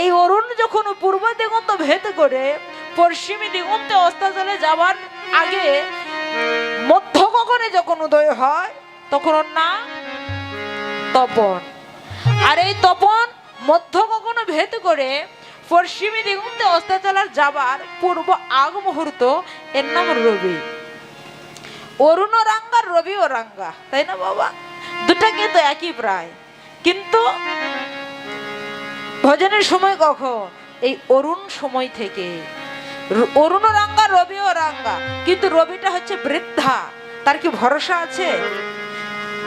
এই অরুণ যখন পূর্ব দিগন্ত ভেদ করে পশ্চিমী দিগন্তে অস্তাচলে যাবার আগে মধ্য গগনে যখন উদয় হয়, তখন ওর নাম তপন। আর এই তপন মধ্য গগনে ভেদ করে পশ্চিমী দিগন্তে অস্তাচলার যাবার পূর্ব আগ মুহূর্ত, এর নাম রবি। অরুণ রাঙ্গা, রবি ও রাঙ্গা, তাই না বাবা? দুটা কিন্তু একই প্রায়। কিন্তু ভজনের সময় কখন? এই অরুণ সময় থেকে। অরুণ রাঙ্গা, রবি ও রাঙ্গা, কিন্তু রবিটা হচ্ছে বৃদ্ধা, তার কি ভরসা আছে?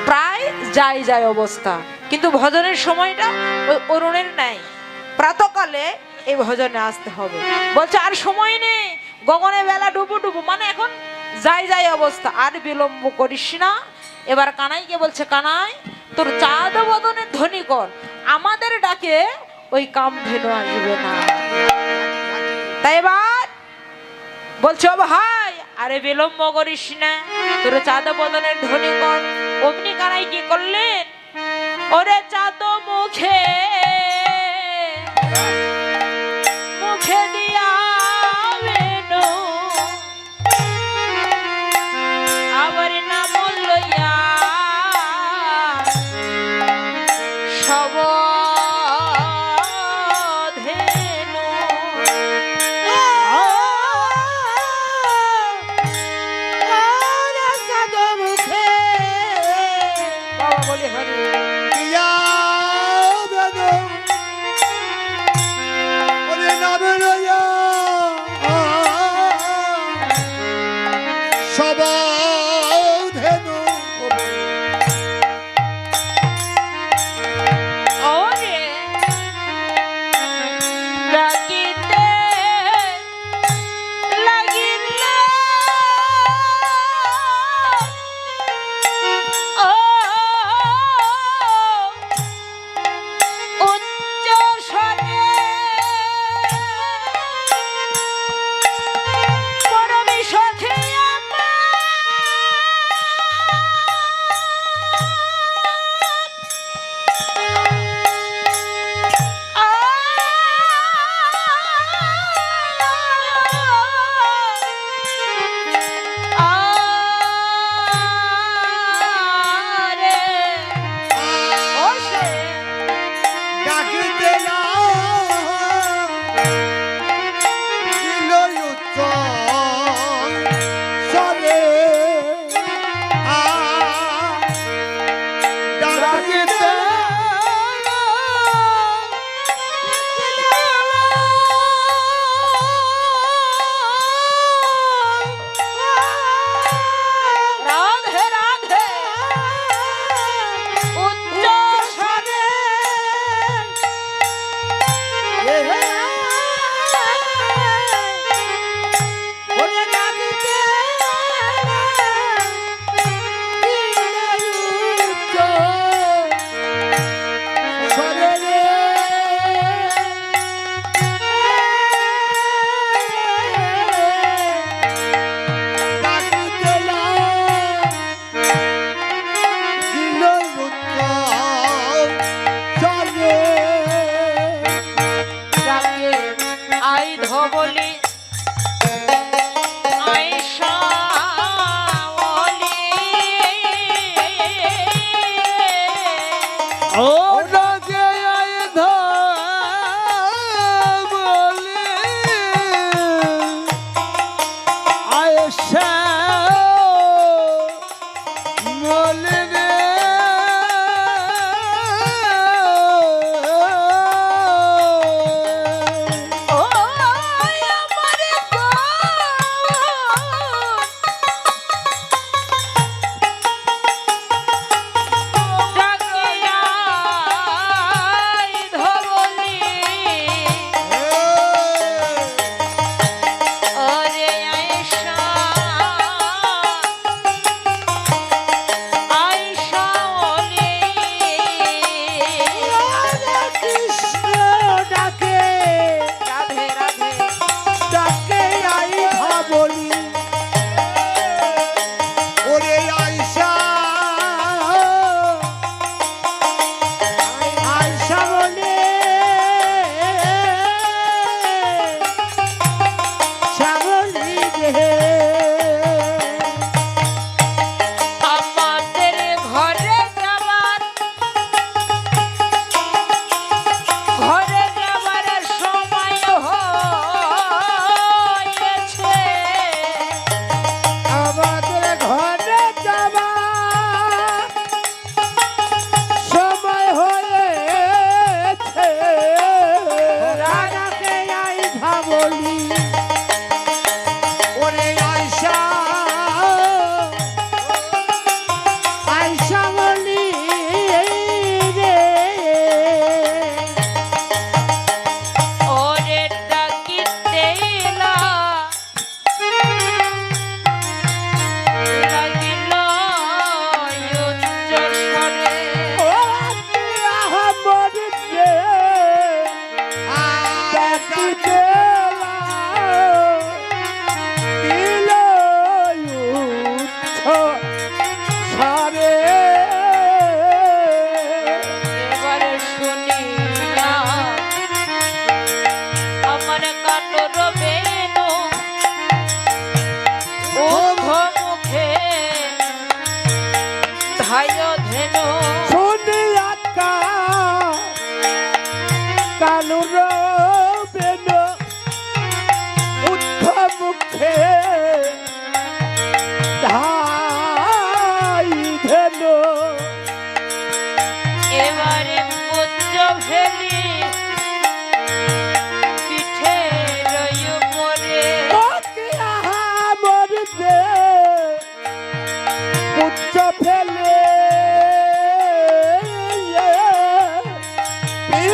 প্রায় যায় যায় অবস্থা। কিন্তু ভজনের সময়টা ওই অরুণের নাই, প্রাতকালে এই ভজনে আসতে হবে। বলছে আর সময় নেই, গগনে বেলা ডুবু ডুবু, মানে এখন যাই যাই অবস্থা, আর বিলম্ব করিস না। এবার কানাইকে বলছে, কানাই তোর চাঁদ বদনের ধ্বনি কর, আমাদের ডাকে ওই কামধেনু আসবে না। তাই এবার বলছে, ও ভাই আরে বিলম্ব করিস না, তোর চাঁদ বদনের ধ্বনি কর। অমনি কানাই কি করলেন? ওরে চাঁদ মুখে মুখে দিয়া বেনু আবার নাম লইয়া সব ধেনু। বাবা বলি হরি। ইয়া বেদম, ওরে নামে লইয়া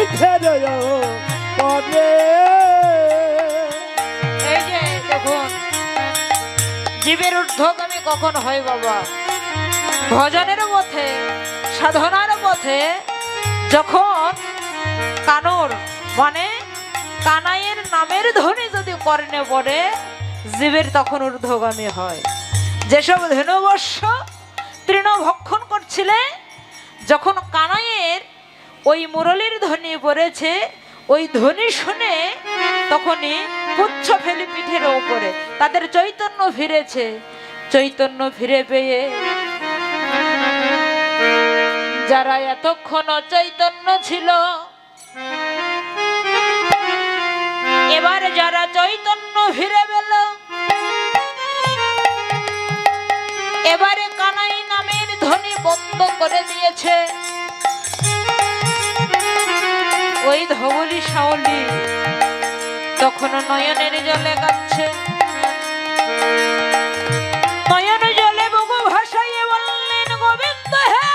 পিঠের পরে। এই যে দেখুন, জীবের ঊর্ধ্বগামী কখন হয় বাবা? ভজনের পথে, সাধনার পথে যখন কানুর মানে কানাইয়ের নামের ধ্বনি যদি কর্ণে পড়ে, জীবের তখন ঊর্ধ্বগামী হয়। যেসব ধেনুবর্ষ তৃণভক্ষণ করছিলে, যখন কানাইয়ের ওই মুরলীর ধ্বনি পড়েছে, ওই ধ্বনি শুনে তখনই পুচ্ছ ফেলি পিঠের উপরে তাদের চৈতন্য ফিরেছে। চৈতন্য ফিরে পেয়ে যারা এতক্ষণ অচৈতন্য ছিল, এবার যারা চৈতন্য ফিরে পেল, এবারে কানাই নামের ধ্বনি বন্ধ করে দিয়েছে। ওই ধবলি শাওলি তখন নয়নের জলে কাচ্ছে। নয়ন জলে বুকু ভাসাইয়ে বললেন, গোবিন্দ হে,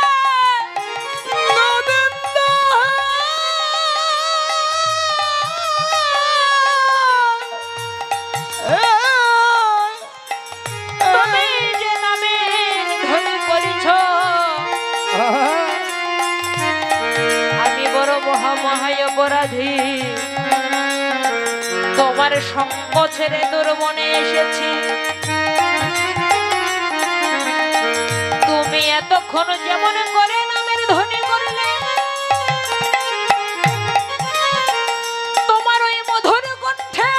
গোবিন্দ হে, তুমি যে নামের ধ্বনি করিছ, আমি বড় মহামহায় অপরাধী। তোমার সঙ্গ ছেড়ে তোর মনে এসেছি। তুমি এতক্ষণ যেমন করে নামের ধ্বনি করলে, তোমার ওই মধুর কণ্ঠে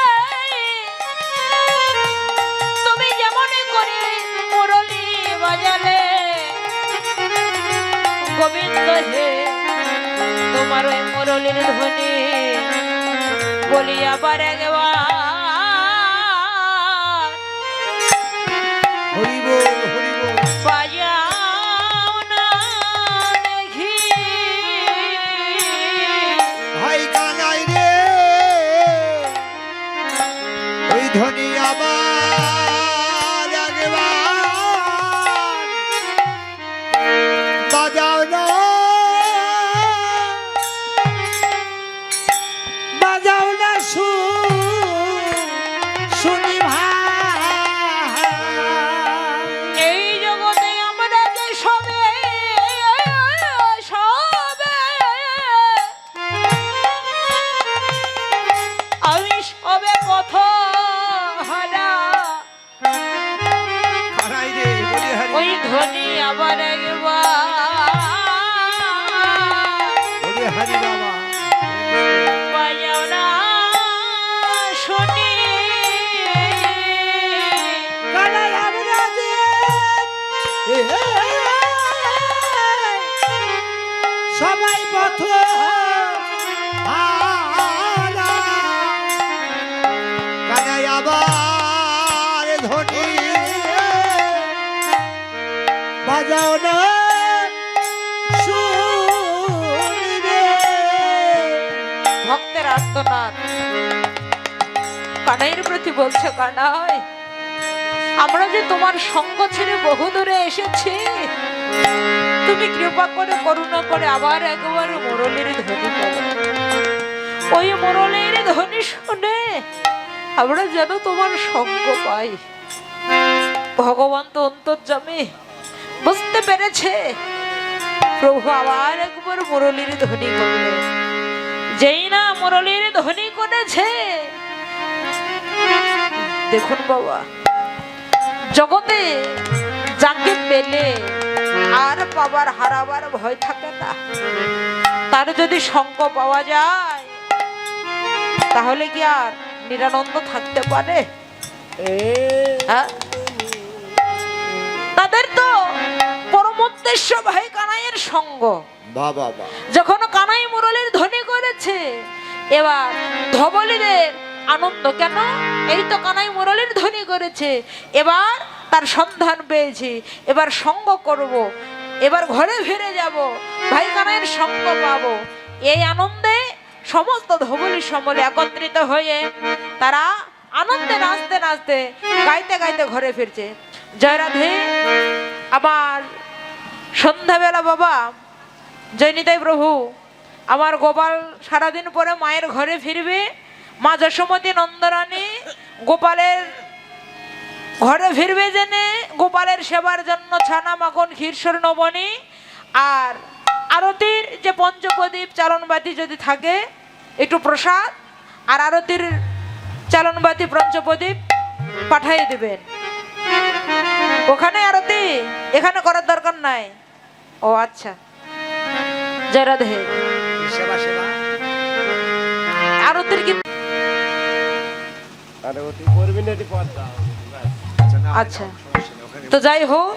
তুমি যেমন করে মুরলী বাজালে, গোবিন্দ হে, তোমার ওই মুরলীর ধ্বনি বলি আবার একবার হরি বল হরি বল। বাজাও না দেখি। ভাই কানাই রে, ওই ধ্বনি আবার একবার বাজাও না, বাজাও না শুনি ভাই। এই জগতে আমরা যে সবে সবে আমি সবে পথ হারা। কানাই রে, বলি হরি ওই ধ্বনি আবার একবার বলি হরি বাবা। বাজাও না শুনি। কানাই আমরা যে সবাই পথ হারা। কানাই আবার ধ্বনি বাজাও না শুনি রে। ভক্তের আর্তনাদ কানাইয়ের প্রতি বলছে, কানাই, আমরা যে তোমার সঙ্গ ছেড়ে বহু দূরে এসেছি, তুমি কৃপা করে করুণা করে আবার একবার মুরলীর ধ্বনি করো। ওই মুরলীর ধ্বনি শুনে আমরা যেন তোমার সঙ্গ পাই। ভগবান তো অন্তর্যামী, বুঝতে পেরেছে। প্রভু আবার একবার মুরলীর ধ্বনি করলেন। যেই না মুরলীর ধ্বনি করেছে, দেখুন বাবা, জগতে যাকে পেলে আর পাবার হারাবার ভয় থাকে না। তার যদি সঙ্গ পাওয়া যায়, তাহলে কি আর নিরানন্দ থাকতে পারে? হ্যাঁ? তাদের তো পরম উদ্দেশ্য ভাই কানাইয়ের সঙ্গ। বাবা বাবা, যখন কানাই মুরলীর ধ্বনি করেছে, এবার ধবলীদের আনন্দ কেন? এই তো কানাই মুরলীর ধ্বনি করেছে, এবার তার সন্ধান পেয়েছি, এবার সঙ্গ করব, এবার ঘরে ফিরে যাব, ভাই কানাইয়ের সঙ্গ পাবো। এই আনন্দে সমস্ত ধবলী সমলে একত্রিত হয়ে তারা আনন্দে নাচতে নাচতে গাইতে গাইতে ঘরে ফিরছে। জয় রাধে। আবার সন্ধ্যাবেলা বাবা জয় নিতাই প্রভু আমার গোপাল সারাদিন পরে মায়ের ঘরে ফিরবে। মা যশোমতী নন্দরানী গোপালের ঘরে ফিরবে জেনে গোপালের সেবার জন্য ছানা মাখন ক্ষীরসর নবনী আর আরতির যে পঞ্চপ্রদীপ চালনবাতি যদি থাকে একটু প্রসাদ আর আরতির চালনবাতি পঞ্চপ্রদীপ পাঠিয়ে দেবেন। ওখানে আরতি এখানে করার দরকার নাই। ও আচ্ছা, জয় রাধে। সেবা সেবা আরতির কি আরে ওটি করবি না, এটি পদ দাও। আচ্ছা না আচ্ছা। সমস্যা নেই, ওখানে তো যাই হোক,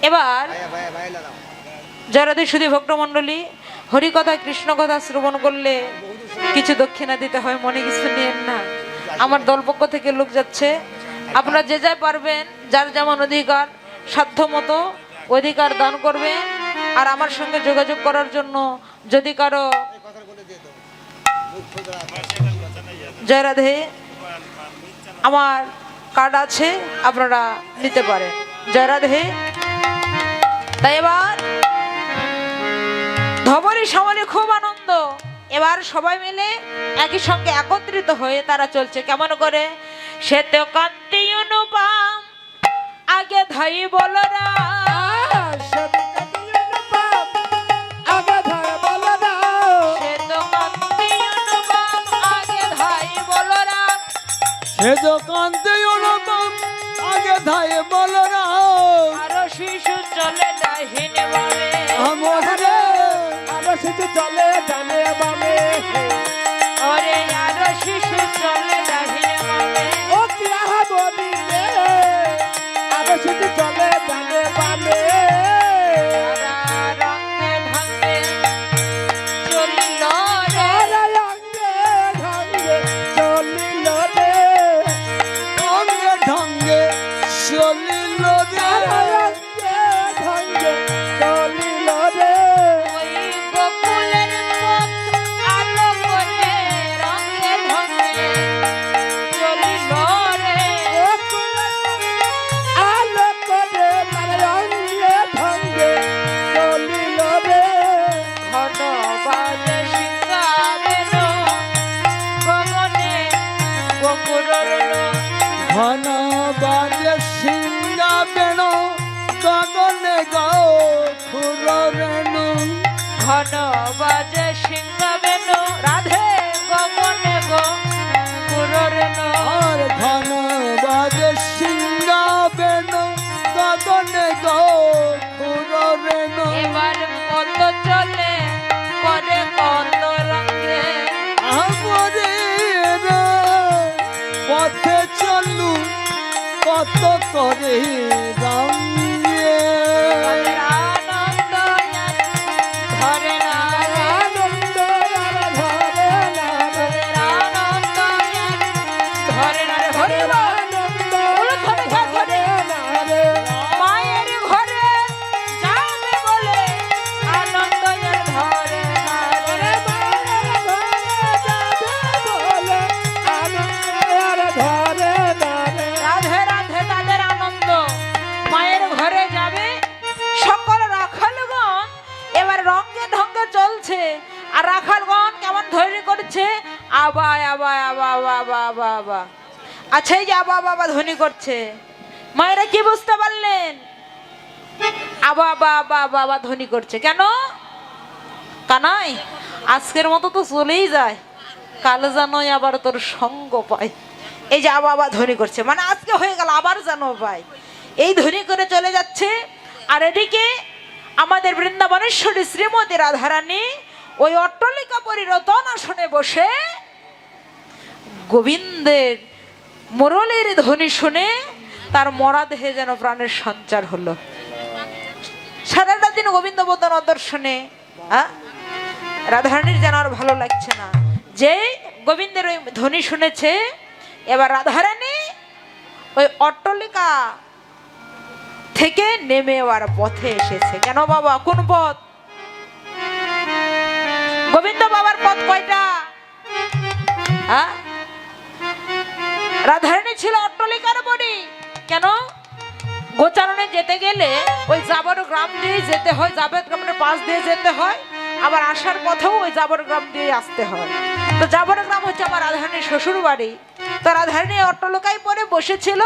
এবার ভাইয়া ভাইয়া ভাইয়া লাগাও। জয় রাধে। শুধু ভক্তমণ্ডলী, হরিকথা কৃষ্ণ কথা শ্রবণ করলে কিছু দক্ষিণা দিতে হয়, মনে কিছু নিয়েন না। আমার দলপক্ষ থেকে লোক যাচ্ছে, আপনারা যে যাই পারবেন যার যেমন অধিকার সাধ্য মতো অধিকার দান করবেন। আর আমার সঙ্গে যোগাযোগ করার জন্য যদি কারো জয় রাধে আমার কার্ড আছে আপনারা নিতে পারেন। জয় রাধে। তাই এবার ধবরি সামনে খুব আনন্দ। এবার সবাই মিলে একই সঙ্গে একত্রিত হয়ে তারা চলছে কেমন করে। সে তো কান্তি অনুপম আগে ধাই বলো না, সে তো কান্তি অনুপম আগে ধাই বলো না, সে তো কান্তে অনুপম আগে ধায়ে বলো না, আরো শিশু চলে ডাহিনে বামে, আমরে আরো শিশু চলে ডানে বামে, ওরে আরো শিশু চলে ডাহিনে বামে, ও কিয়া বলিলে আরো শিশু চলে ডানে বামে, রঙে ঢঙে চলিল রে, রঙে ঢঙে চলিল রে, রঙে ঢঙে চলিল রে, রঙে ঢঙে চলিল রে, ওই গোকুলের পথ আলো করে রঙে ঢঙে চলিল রে, আলো করে তার রঙে ঢঙে চলিল রে, ঘন বাজে সিংহাবেন গগনে গোকুরণ, ঘন বাজে সিংহাবেন গগনে গাও খুরেণু, ঘন বাজে সিংহাবেন রাধে গগনে গোকুরণ, আর ঘন বাজে সিংহাবেন গগনে গাও খুরেণু, এবার কত চলে করে কত রঙে, আমরে পথে চলু কত করে রঙে, তাদের আনন্দ ধরে না রে, আনন্দ আর ধরে না রে, তাদের আনন্দ ধরে না রে, হরি বল। আনন্দ উলুধ্বনি গান ধরে না রে, মায়ের ঘরে যাবে বলে আনন্দ আর ধরে না রে, রাধে রাধে। তাদের আনন্দ মায়ের ঘরে যাবে সকল রাখালগণ এবার রঙে ঢঙ্গে চলছে। আর রাখালগণ কেমন ধৈর্য করছে, আবা আবা আবা আবা আবা আবা আবা। আচ্ছা, এই যে আবা বাবা ধ্বনি করছে, মায়েরা কি বুঝতে পারলেন? আবা আবা আবা আবা আবা ধ্বনি করছে কেন? কানাই আজকের মতো তো চলেই যায়, কাল জানোই আবার তোর সঙ্গ পাই। এই যে আবা আবা ধ্বনি করছে মানে আজকে হয়ে গেল আবার জানো পাই, এই ধ্বনি করে চলে যাচ্ছে। আর এদিকে আমাদের বৃন্দাবনেশ্বরী শ্রীমতী রাধারানী ওই অট্টালিকা পরিরতন আসনে বসে গোবিন্দের মুরলীর ধ্বনি শুনে তার মরা দেহে যেন প্রাণের সঞ্চার হলো। সারাটা দিন গোবিন্দ বদন দর্শনে রাধারানীর যেন আর ভালো লাগছে না। যে গোবিন্দের ওই ধ্বনি শুনেছে, এবার রাধারানী ওই অট্টালিকা থেকে নেমে এবার পথে এসেছে। কেন বাবা? কোন পথ? গোবিন্দ বাবার পথ কয়টা? রাধারানী ছিল অট্টালিকার বড়ি। কেন? গোচারণে যেতে গেলে ওই জাবর গ্রাম দিয়ে যেতে হয়, জাবেদ গ্রামের পাশ দিয়ে যেতে হয়। আবার আসার পথেও ওই জাবর গ্রাম দিয়ে আসতে হয়। তো জাবর গ্রাম হচ্ছে আমার রাধারানীর শ্বশুর বাড়ি। তো রাধারানী অট্টলোকায় পরে বসেছিল,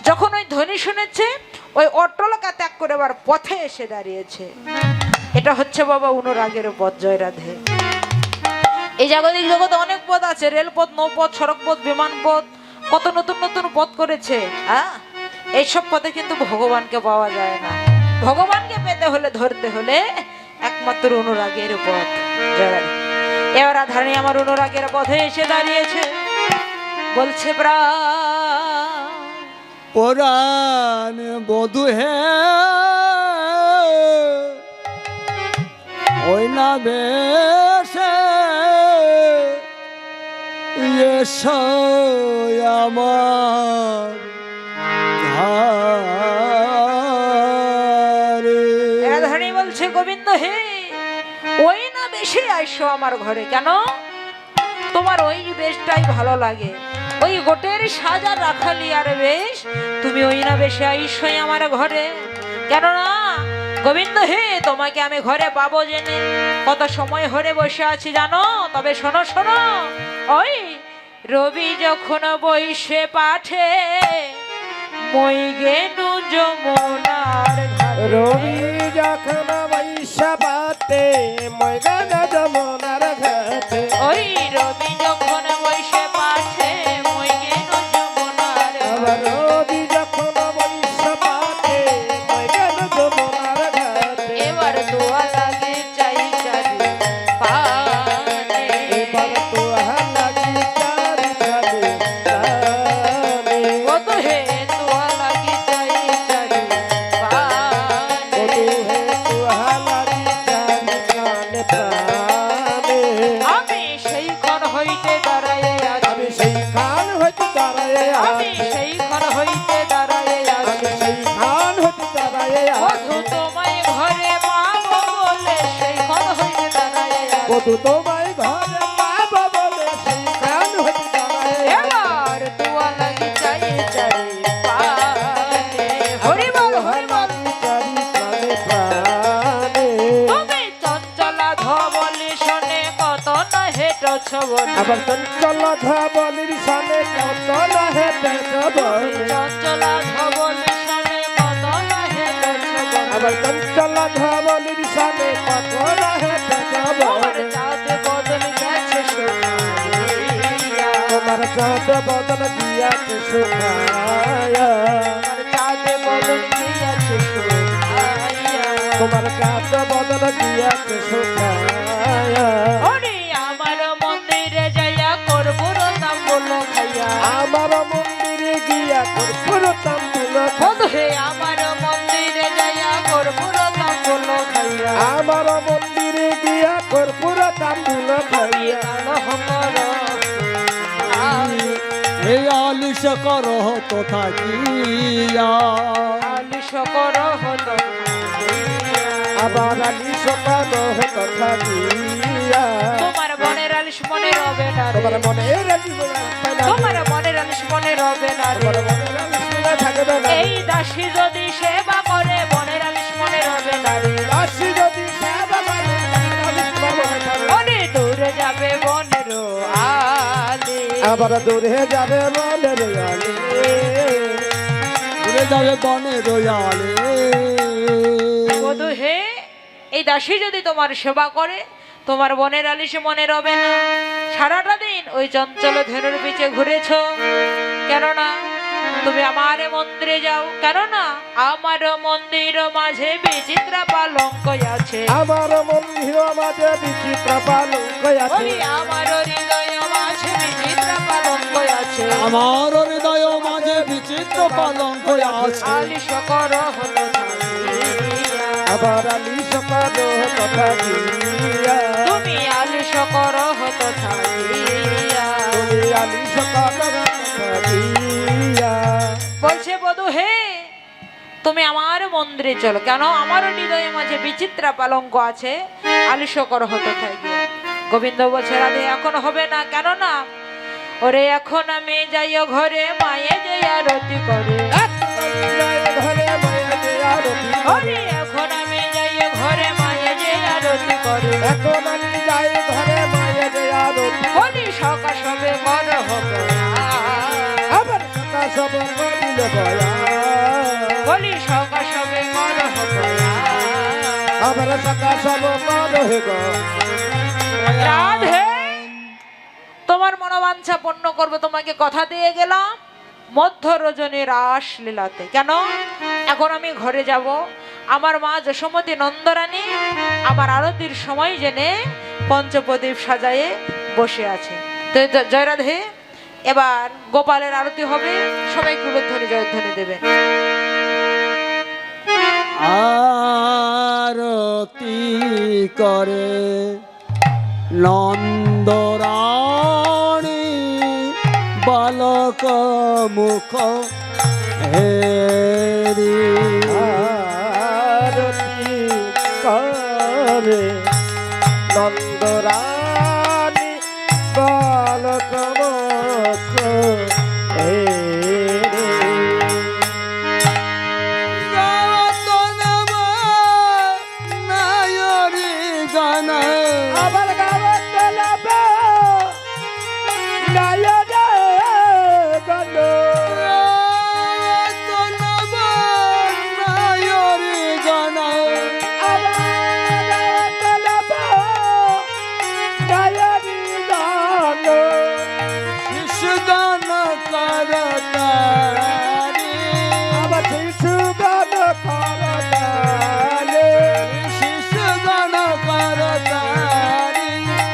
যখন ওই ধ্বনি শুনেছে ওই অট্টলোকা ত্যাগ করে আবার পথে এসে দাঁড়িয়েছে। এটা হচ্ছে বাবা অনুরাগের পথ। জয় রাধে। এই জাগতিক জগতে অনেক পথ আছে, রেলপথ, নৌপথ, সড়ক পথ, বিমান পথ, কত নতুন নতুন পথ করেছে। হ্যাঁ, এইসব পথে কিন্তু ভগবানকে পাওয়া যায় না। ভগবানকে পেতে হলে, ধরতে হলে একমাত্র অনুরাগের পথ। জয় রাধে। এবার রাধারানী আমার অনুরাগের পথে এসে দাঁড়িয়েছে, বলছে পুরাণ বধু হে ওই না বেশে এসো আমার ধারে। রাধারানী বলছে গোবিন্দ হে, ওই না বেশি আইসো আমার ঘরে। কেন? তোমার ওই বেশটাই ভালো লাগে, ওই গোটের সাজা রাখালি আর বেশ, তুমি ওই না বেশি আইসোই আমার ঘরে। কেননা গোবিন্দ হে, তোমাকে আমি ঘরে পাবো জেনে কত সময় হরে বসে আছি জানো। তবে শোনো শোনো, ওই রবি যখন বইসে পাঠে মই গেনু যমুনার ঘাটে। রবি যখন বৈশা পাতে মই গেনু যমুনার ঘাটে। ওই রবি যখন বইসে পাঠে মই গেনু যমুনার ঘাটে। রবি যখন বৈশা পাতে মই গেনু যমুনার ঘাটে। এবার দোয়া লাগে চাই চারি পানে। এবার তো লাগি চারি চারি প্রাণে। কত হে দোয়া লাগে চাই চারি পানে। বধূ হে তুহা লাগি চারি প্রাণে প্রাণে। আমি সেই ক্ষণ হইতে দাঁড়াইয়া আছি, আমি সেই খান হইতে দাঁড়ায়ে আমি আছি। সেই ক্ষণ হইতে দাঁড়াইয়া আমি আছি। সেই খান হইতে দাঁড়ায়ে আছি। বধূ তোমায় ঘরে পাবো বলে সেই ক্ষণ হইতে দাঁড়াইয়া আছি। বধূ তোমায় ঘরে পাবো বলে সেই খান হইতে দাঁড়ায়ে আছি। এবার দোয়া লাগে চাই চারি পানে। হরি বল হরি বল। চারি প্রাণে প্রাণে। তুমি চঞ্চলা ধবলি শোনে কত না হেঁটেছ বলে। আবার চঞ্চল ধবলির সনে কত না হেঁটেছ বলে। চঞ্চলা ধবলি শোনে কত না হেঁটেছ বলে। আবার চঞ্চল ধবলির সনে কত না হেঁটেছ তোমার বলে। চাঁদ বদল গেছে শুকাইয়া। তোমার চাঁদ বদল দিয়াছে শুকায়া। তোমার চাঁদ বদল গিয়াছে শুকাইয়া। তোমার চাঁদ বদল দিয়াছে শুকায়া। ওরে আমার মন্দিরে যাইয়া কর্পূর তাম্বুল খাইয়া। আমার মন্দিরে গিয়া কর্পূর তাম্বুল বধূ হে আমার মন্দিরে যাইয়া কর্পূর তাম্বুল খাইয়া। আমার মন্দিরে গিয়া কর্পূর তাম্বুল খাইয়া। আলহ করো আমি এই আলিশ করো তথা গিয়া। আলিশ করো হলো আবার আলিশ করো তথা গিয়া। তোমার মনের আলিশ মনে রবে না রে। তোমার মনে রাখিব না। তোমার মনের আলিশ মনে রবে না রে। তোমার মনে আলিশ মনে থাকবে না। এই দাসী যদি সেবা করে মনের আলিশ মনে রবে না রে। দাসী যদি সেবা করে আলিশ মনে থাকবে। অনেক দূরে যাবে বনের আলি। আবার দূরে যাবে মনের আলে। দূরে যাবে বনের আলে। বধূ হে, এই দাসী যদি তোমার সেবা করে তোমার বনের আলিশে মনে রবে না। সারাটা দিন ওই চঞ্চল ধেনুর পিছে ঘুরেছ, কেননা তুমি আমার মন্দিরে যাও। কেননা আমার মন্দির মাঝে বিচিত্র পালঙ্ক আছে। আমার মন্দির মাঝে বিচিত্র পালঙ্ক আছে। বলি আমার হৃদয় মাঝে বিচিত্র পালঙ্ক আছে। আমার হৃদয় মাঝে বিচিত্র পালঙ্ক আছে। আলিশ করো হলো থাকিয়া। আবার আলিশ করো তথা গিয়া। তুমি আলিশ করো হতো থাকিয়া। তুমি আলিশ করো তথা গিয়া। বলছে বধূ হে, তুমি আমার মন্দিরে চলো। কেন? আমার হৃদয়ে মাঝে বিচিত্র পালঙ্ক আছে, আলিশ করো হতো থাকিয়া। গোবিন্দ বলছে রাধে এখন হবে না। কেন না? ওরে এখন আমি যাইও ঘরে মায়ে যে আরতি করে। ঘরে মায়া যে আরতি করে। ওরে এখন আমি যাইও ঘরে মায়ে যে আরতি করে এখন আমি যাই ঘরে মায়ের আরতি বলি সকা সবে কর হবে আবার সকাল সব করিল বয়া বলি সকা সবে কর হবে আবার সকাল সব করহে গো রাধে তোমার মনোবাঞ্ছা পূর্ণ করবো তোমাকে কথা দিয়ে গেলাম মধ্য রজনী রাস লীলাতে কেন এখন আমি ঘরে যাব আমার মা যশোমতী নন্দরানী আমার আরতির সময় জেনে পঞ্চপ্রদীপ সাজায়ে বসে আছে তো জয় রাধে এবার গোপালের আরতি হবে সবাই কুলধ্বনি জয়ধ্বনি দেবেন আরতি করে নন্দরানী বালক মুখ হেরি আরতি করে নন্দরানী বালক মুখ হেরি নায়রি গান আবার গাওয়া চলাবে নায়রে গান নায়রি গান আবার গাওয়া চলাবে নায়রি গান শিশু গান করতারি আবার শিশু গান করতালে শিশু গান করতারি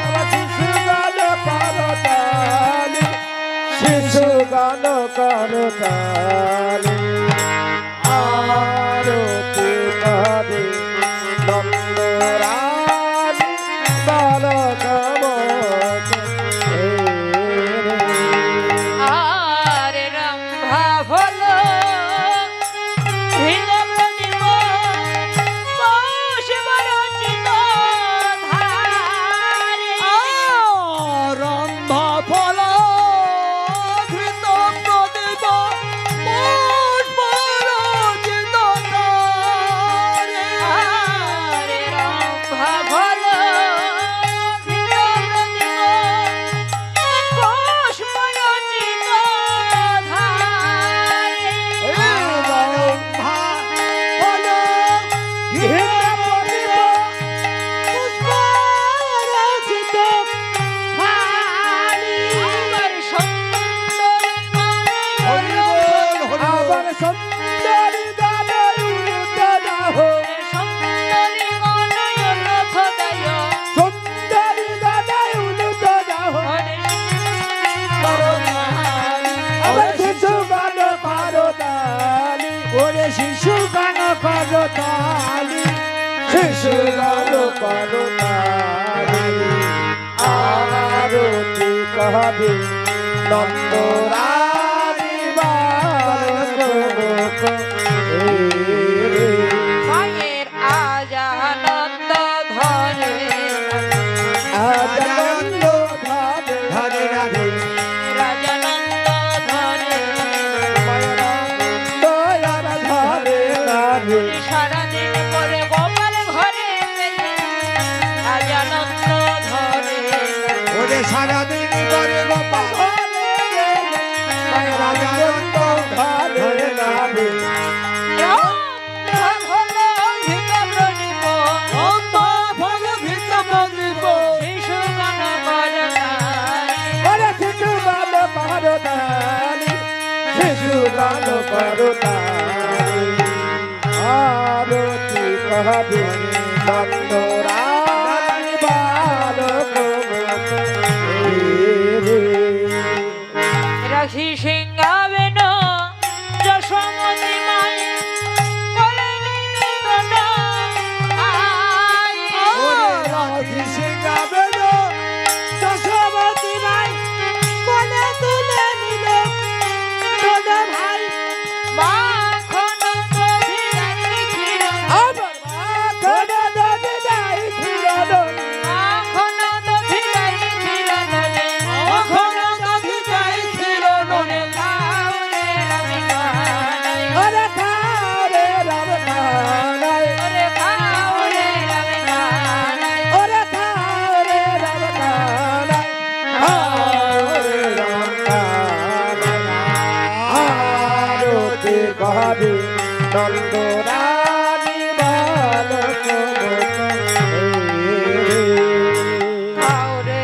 আবার শিশু গান করতালে শিশু গান করতালে আরতি করে নন্দরানী বালক মুখ হেরি আরে রম্ভা ভলো ভিন্ন প্রদীপ বসে বরচিত ধারে রম্ভা ফল ঘৃত প্রদীপ পুষ্প রচিত তারে। আরে রম্ভা ভলো ভিন্ন প্রদীপ বসে বরচিত ধারে আমার সুন্দরী আবার সুন্দরী গানে উলুতে যাও সুন্দরী গণয় রথ দায় সুন্দরী গানে উলুতে যাও আবার শিশু গান করো তালি ওরে শিশু গান করো তালি শিশু গান করো তালি আরতি কহবে নন্দরানী বালক মুখ হেরি মায়ের আজ আনন্দ ধরে আনন্দ ধরে ধরে রাধে রাজানন্দ ধরে দয়ার ধরে রাধে সারাদিন পরে গোপাল ঘরে আজ আনন্দ ধরে ওরে সারাদিন করে গোপাল আনন্দ ধরে রাধে হলো ভিন্ন প্রদীপ রম্ভা ফল ঘৃত প্রদীপ শিশু গান করতালি ওরে শিশু গান করো তালি শিশু গান করো তালি আরতি কহবে নন্দরানী বালক মুখ হেরি রাখি সিংহাবেন যশোমতী মাই কোলে নিলে তোরা আই রাধি সিংহাবেন যশোমতী মাই কোলে তুলে নিল তোর ভাই মাখন গভীরাই ক্ষীর আবার মাখন নদী যায় কহাবে নন্দরানী বালক আরে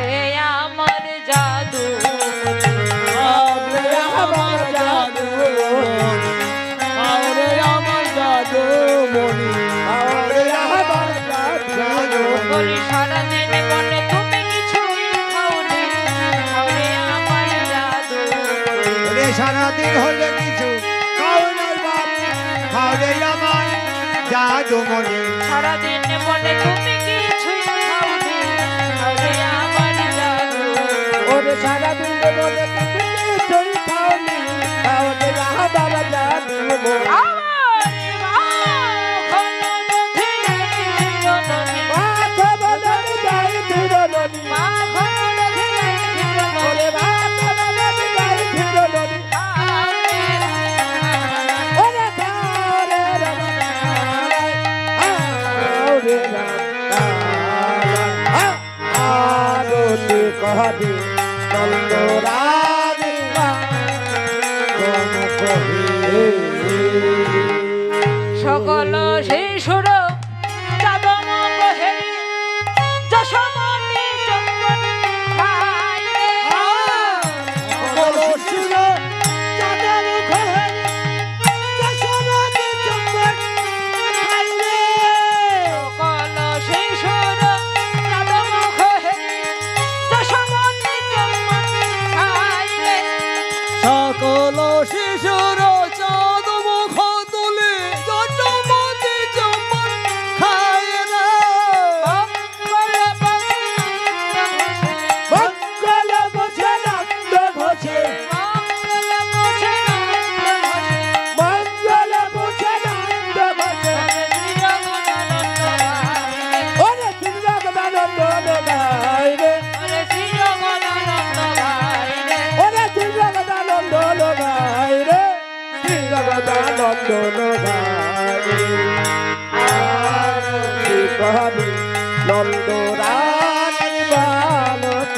আমার জাদু আরে আমার জাদু আরে আমার জাদু মনি বলি সারাদিন মনে তুমি কিছু খাওনি আরে আমার জাদু ওরে সারাদিন হলে কিছু খাও নাই বাপ খাও রে আমার জাদু মনি সারাদিন মনে তুমি কিছু খাওনি আরে আমার জাদু ওরে সারা দিন বলে তুমি কিছুই খাওনি খাওনি আমার জাদু আমার মা খনো নদী নদী বাত বদনি যাই ফিরনি মা খনো নদী ওরে বাত বদনি যাই ফিরনি ওরে তারে ওরে আরতি কহাবি নন্দরানী সকল শিশুর চাদম বহেরি যশমণি চন্দন খাইরে সকল শিশুর চাদম বহেরি যশমণি চন্দন খাইরে সকল শিশুর চাঁদ মুখ তুলে যজমতি চমন খায় রে মঙ্গল মঙ্গল বসে নন্দ ঘোষে মঙ্গল বসে নন্দ ঘোষে ওরে শ্রীরঙ্গানন্দ গাই রে ওরে শ্রীরঙ্গানন্দ গাই রে শ্রীরঙ্গানন্দ গাই আরতি কহাবি নন্দরানী বালক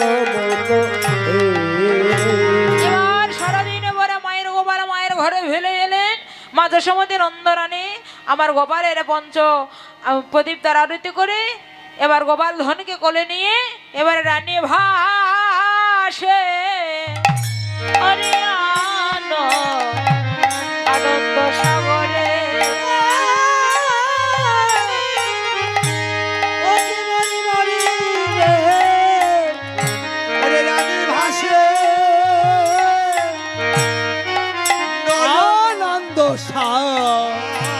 এবার সারাদিন পরে মায়ের গোপাল মায়ের ঘরে ভেলে এলেন মা যশোমতী নন্দরানী আমার গোপালের প্রদীপ তার আরতি করে এবার গোপাল ধনকে কোলে নিয়ে এবারে রানী ভাসে আরে আনন্দ সাগরে ওরে রানী ভাসে আনন্দ সাগরে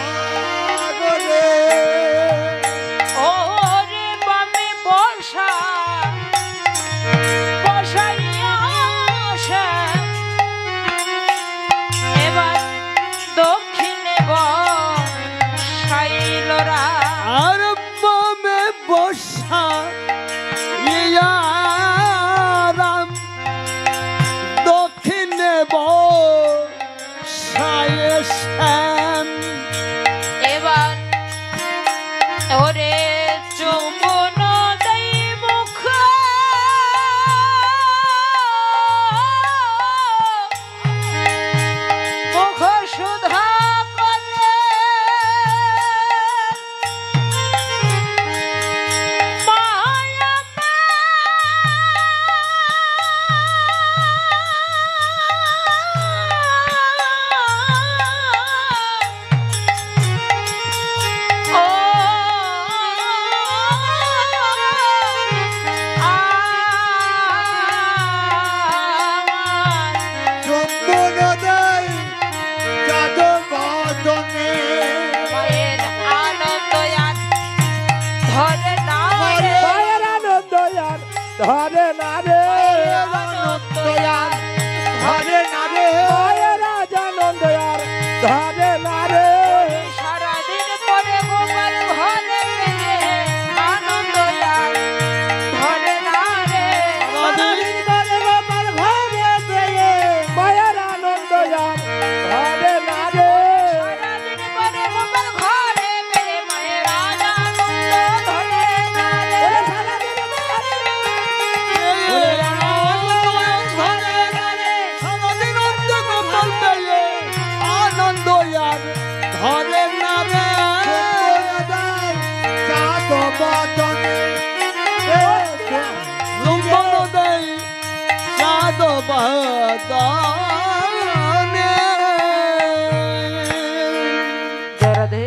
ওরে বামে বর্ষা বসাইয়া আসে এবার দক্ষিণে বসাইলরা আর মমে বসা ইয়া রাম দক্ষিণে বসায় শ্যাম এবার ওরে চুম্বন দেই মুখ মুখ সুধা করে মায়া চুম্বন দেয় যাদব বদনে মায়ের আনন্দ আর ধরে না রে মায়ের আনন্দ আর ধরে না রে আনন্দ আর ধরে না রে মায়ের আনন্দ আর ধরে না রে সারাদিন পরে গোপাল ঘরে পেয়ে আনন্দ আর ধরে না রে সারাদিন করে গোপাল ঘরে পেয়ে মায়ের আনন্দ আর ধরে না রে সারাদিন পরে গোপাল ঘরে পেয়ে মায়ের আনন্দ ধরে না রে ওরে সারাদিন করে ওরে আনন্দ ধরে বাদানে। জয় রাধে।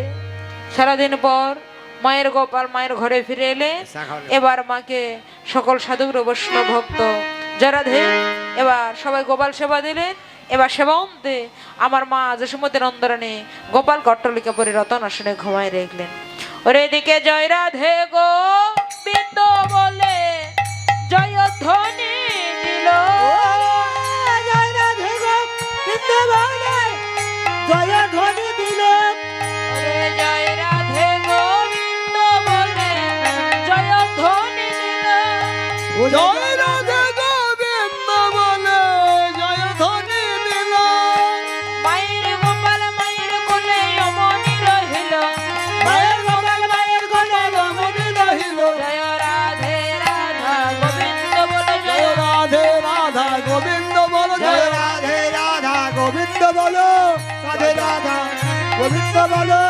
সারাদিন পর মায়ের গোপাল মায়ের ঘরে ফিরে এলে এবার মাকে সকল সাধুগুরু বৈষ্ণব ভক্ত জয় রাধে এবার সবাই গোপাল সেবা দিলেন। এবার সেবা অন্তে আমার মা যশোমতী নন্দরানী গোপাল কট্টলিকা পরে রতন আসনে ঘুমায় রেখলেন। ওর এদিকে জয় রাধে গো বিন্দ বলে জয় ধ্বনি দিল। জয় রাধে গো বৃন্দাবনে জয় ধ্বনি দিল। ওরে জয় রাধে গোবিন্দ বলে জয় ধ্বনি দিল। জয় রাধে গোবিন্দ বলে জয় ধ্বনি দিল। মায়ের গোপাল মায়ের কোলে অমনি রহিল। মায়ের গোপাল মায়ের কোলে রমণী রহিল। জয় রাধে রাধা গোবিন্দ বলে জয় জয় রাধে রাধা গোবিন্দ বল জয় জয় রাধে রাধা গোবিন্দ বলো, রাধে রাধা গোবিন্দ বলো।